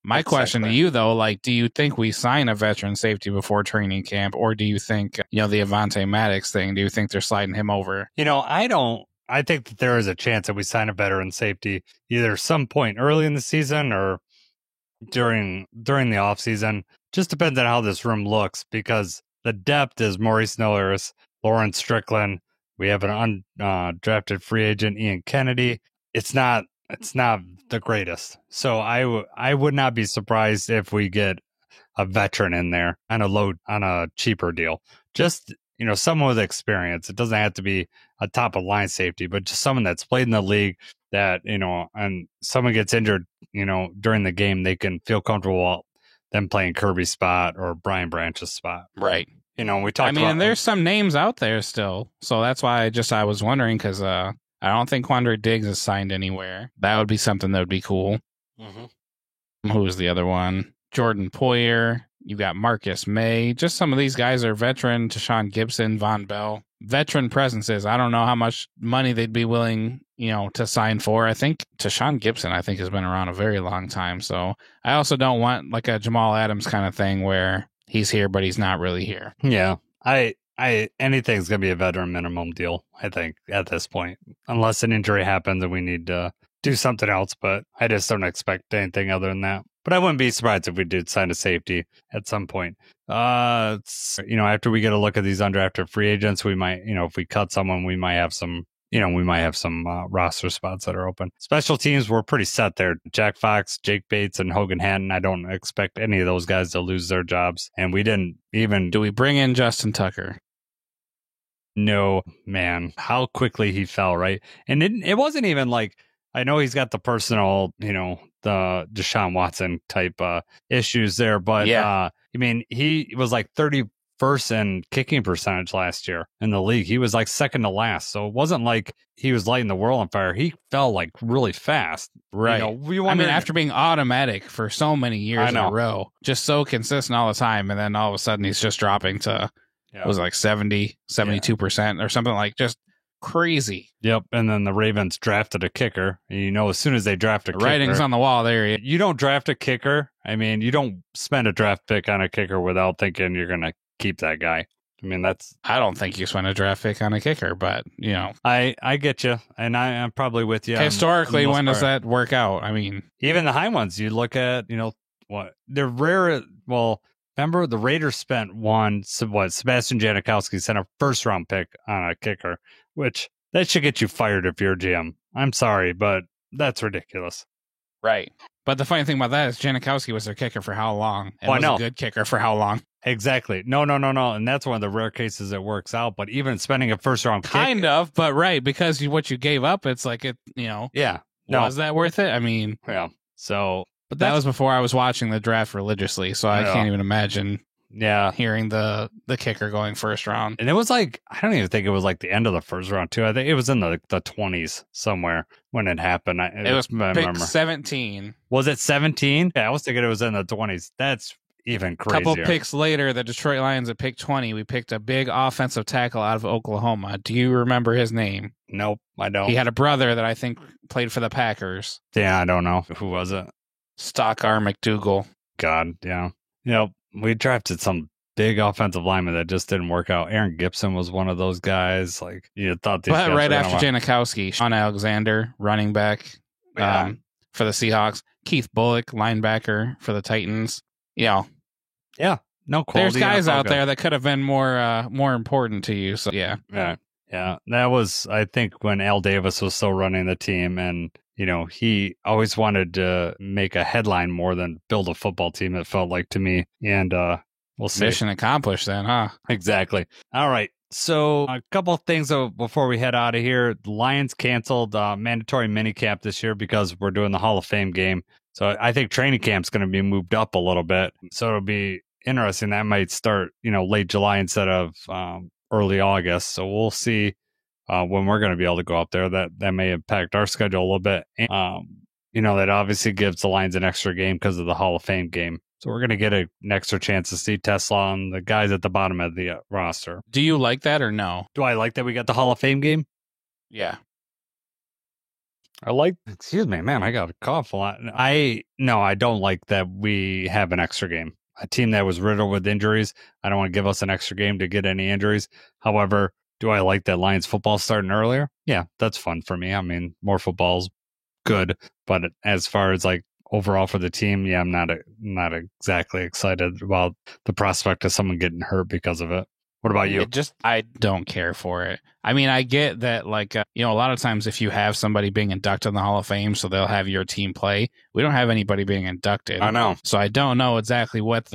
My question to you, though, do you think we sign a veteran safety before training camp, or do you think, the Avonte Maddox thing, do you think they're sliding him over? I don't. I think that there is a chance that we sign a veteran safety either some point early in the season or during the offseason. Just depends on how this room looks, because the depth is Maurice Nilleris, Lawrence Strickland. We have an undrafted free agent, Ian Kennedy. It's not the greatest. So I would not be surprised if we get a veteran in there on a cheaper deal. Just someone with experience. It doesn't have to be a top of line safety, but just someone that's played in the league that, and someone gets injured, during the game, they can feel comfortable them playing Kirby's spot or Brian Branch's spot. Right. We talked about. And there's some names out there still. So that's why I was wondering, because I don't think Quandre Diggs is signed anywhere. That would be something that would be cool. Mm-hmm. Who's the other one? Jordan Poyer. You got Marcus May. Just some of these guys are veteran. Tashawn Gibson, Von Bell. Veteran presences. I don't know how much money they'd be willing, to sign for. I think Tashawn Gibson, has been around a very long time. So I also don't want like a Jamal Adams kind of thing where he's here, but he's not really here. Yeah. Anything's going to be a veteran minimum deal, I think, at this point, unless an injury happens and we need to do something else. But I just don't expect anything other than that. But I wouldn't be surprised if we did sign a safety at some point. After we get a look at these undrafted free agents, we might, if we cut someone, we might have some, roster spots that are open. Special teams, we're pretty set there. Jack Fox, Jake Bates, and Hogan Hatton. I don't expect any of those guys to lose their jobs. And we didn't even. Do we bring in Justin Tucker? No, man. How quickly he fell, right? And it wasn't even like, I know he's got the personal, the Deshaun Watson type issues there, but he was like 31st in kicking percentage last year in the league. He was like second to last, so it wasn't like he was lighting the world on fire. He fell like really fast, right? After being automatic for so many years in a row, just so consistent all the time, and then all of a sudden he's just dropping to it was like 72% or something, like just crazy. Yep. And then the Ravens drafted a kicker. As soon as they draft a kicker, writing's on the wall there. You don't draft a kicker. You don't spend a draft pick on a kicker without thinking you're going to keep that guy. I don't think you spend a draft pick on a kicker, but I get you, and I'm probably with you. Historically, when does that work out? Even the high ones, you look at, what they're rare. Well, remember the Raiders spent Sebastian Janikowski sent a first round pick on a kicker, which that should get you fired if you're a GM. I'm sorry, but that's ridiculous. Right. But the funny thing about that is Janikowski was their kicker for how long? And was a good kicker for how long? Exactly. No. And that's one of the rare cases it works out. But even spending a first round kick. Kind of, but right. Because what you gave up, it's like Yeah. Was that worth it? Yeah. So. But that was before I was watching the draft religiously, so I can't even imagine hearing the kicker going first round. And it was like, I don't even think it was like the end of the first round, too. I think it was in the 20s somewhere when it happened. It was pick 17. Was it 17? Yeah, I was thinking it was in the 20s. That's even crazier. A couple picks later, the Detroit Lions at pick 20, we picked a big offensive tackle out of Oklahoma. Do you remember his name? Nope, I don't. He had a brother that I think played for the Packers. Yeah, I don't know. Who was it? Stockar McDougal. God, yeah. We drafted some big offensive lineman that just didn't work out. Aaron Gibson was one of those guys. Like, you thought these guys right after Janikowski, Sean Alexander, running back for the Seahawks. Keith Bullock, linebacker for the Titans. Yeah. No quality. There's guys out there that could have been more important to you. So, yeah. Yeah. That was, I think, when Al Davis was still running the team, and he always wanted to make a headline more than build a football team, it felt like to me. And we'll see. Mission accomplished then, huh? Exactly. All right. So a couple of things before we head out of here. The Lions canceled mandatory minicamp this year because we're doing the Hall of Fame game. So I think training camp's going to be moved up a little bit. So it'll be interesting. That might start, late July instead of early August. So we'll see. When we're going to be able to go up there, that may impact our schedule a little bit. And, that obviously gives the Lions an extra game because of the Hall of Fame game. So we're going to get an extra chance to see Tesla and the guys at the bottom of the roster. Do you like that or no? Do I like that we got the Hall of Fame game? Yeah. Excuse me, man, I got a cough a lot. I don't like that we have an extra game. A team that was riddled with injuries, I don't want to give us an extra game to get any injuries. However, do I like that Lions football starting earlier? Yeah, that's fun for me. More football's good, but as far as like overall for the team, yeah, I'm not exactly excited about the prospect of someone getting hurt because of it. What about you? I don't care for it. I get that, like, a lot of times if you have somebody being inducted in the Hall of Fame, so they'll have your team play. We don't have anybody being inducted. I know. So I don't know exactly what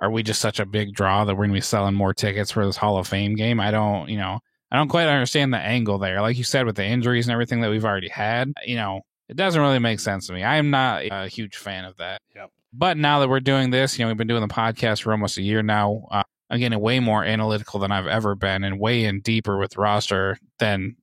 are we just such a big draw that we're going to be selling more tickets for this Hall of Fame game? I don't quite understand the angle there. Like you said, with the injuries and everything that we've already had, it doesn't really make sense to me. I am not a huge fan of that. Yep. But now that we're doing this, we've been doing the podcast for almost a year now. I'm getting way more analytical than I've ever been and way in deeper with roster than,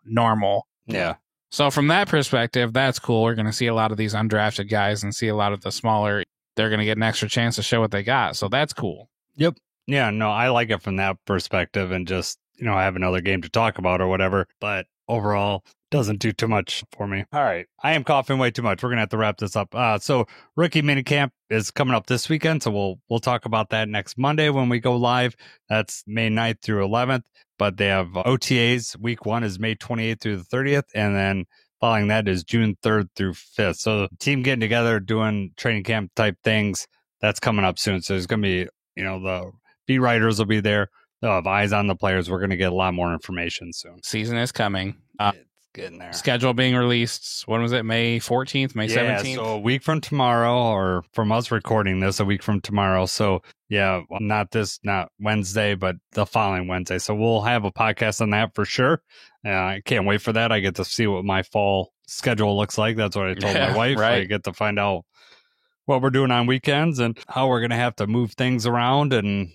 normal. Yeah. So from that perspective, that's cool. We're going to see a lot of these undrafted guys and see a lot of the smaller. They're going to get an extra chance to show what they got. So that's cool. Yep. Yeah, no, I like it from that perspective and just, have another game to talk about or whatever. But overall, doesn't do too much for me. All right. I am coughing way too much. We're going to have to wrap this up. So rookie minicamp is coming up this weekend. So we'll talk about that next Monday when we go live. That's May 9th through 11th. But they have OTAs. Week 1 is May 28th through the 30th. And then following that is June 3rd through 5th. So the team getting together, doing training camp type things, that's coming up soon. So there's going to be, the beat writers will be there. They'll have eyes on the players. We're going to get a lot more information soon. Season is coming. It's getting there. Schedule being released. When was it? May 14th, May 17th? So a week from tomorrow, or from us recording this, a week from tomorrow. So yeah, not Wednesday, but the following Wednesday. So we'll have a podcast on that for sure. I can't wait for that. I get to see what my fall schedule looks like. That's what I told my wife. Right. I get to find out what we're doing on weekends and how we're going to have to move things around and,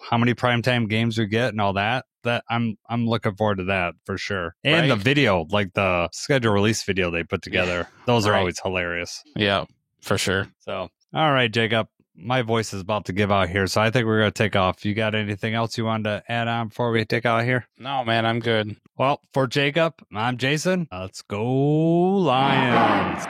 how many primetime games we get and all that. That I'm looking forward to that for sure. And the video, like the schedule release video they put together. Those are always hilarious. Yeah, for sure. So, all right, Jacob, my voice is about to give out here. So I think we're going to take off. You got anything else you wanted to add on before we take out here? No, man, I'm good. Well, for Jacob, I'm Jason. Let's go Lions.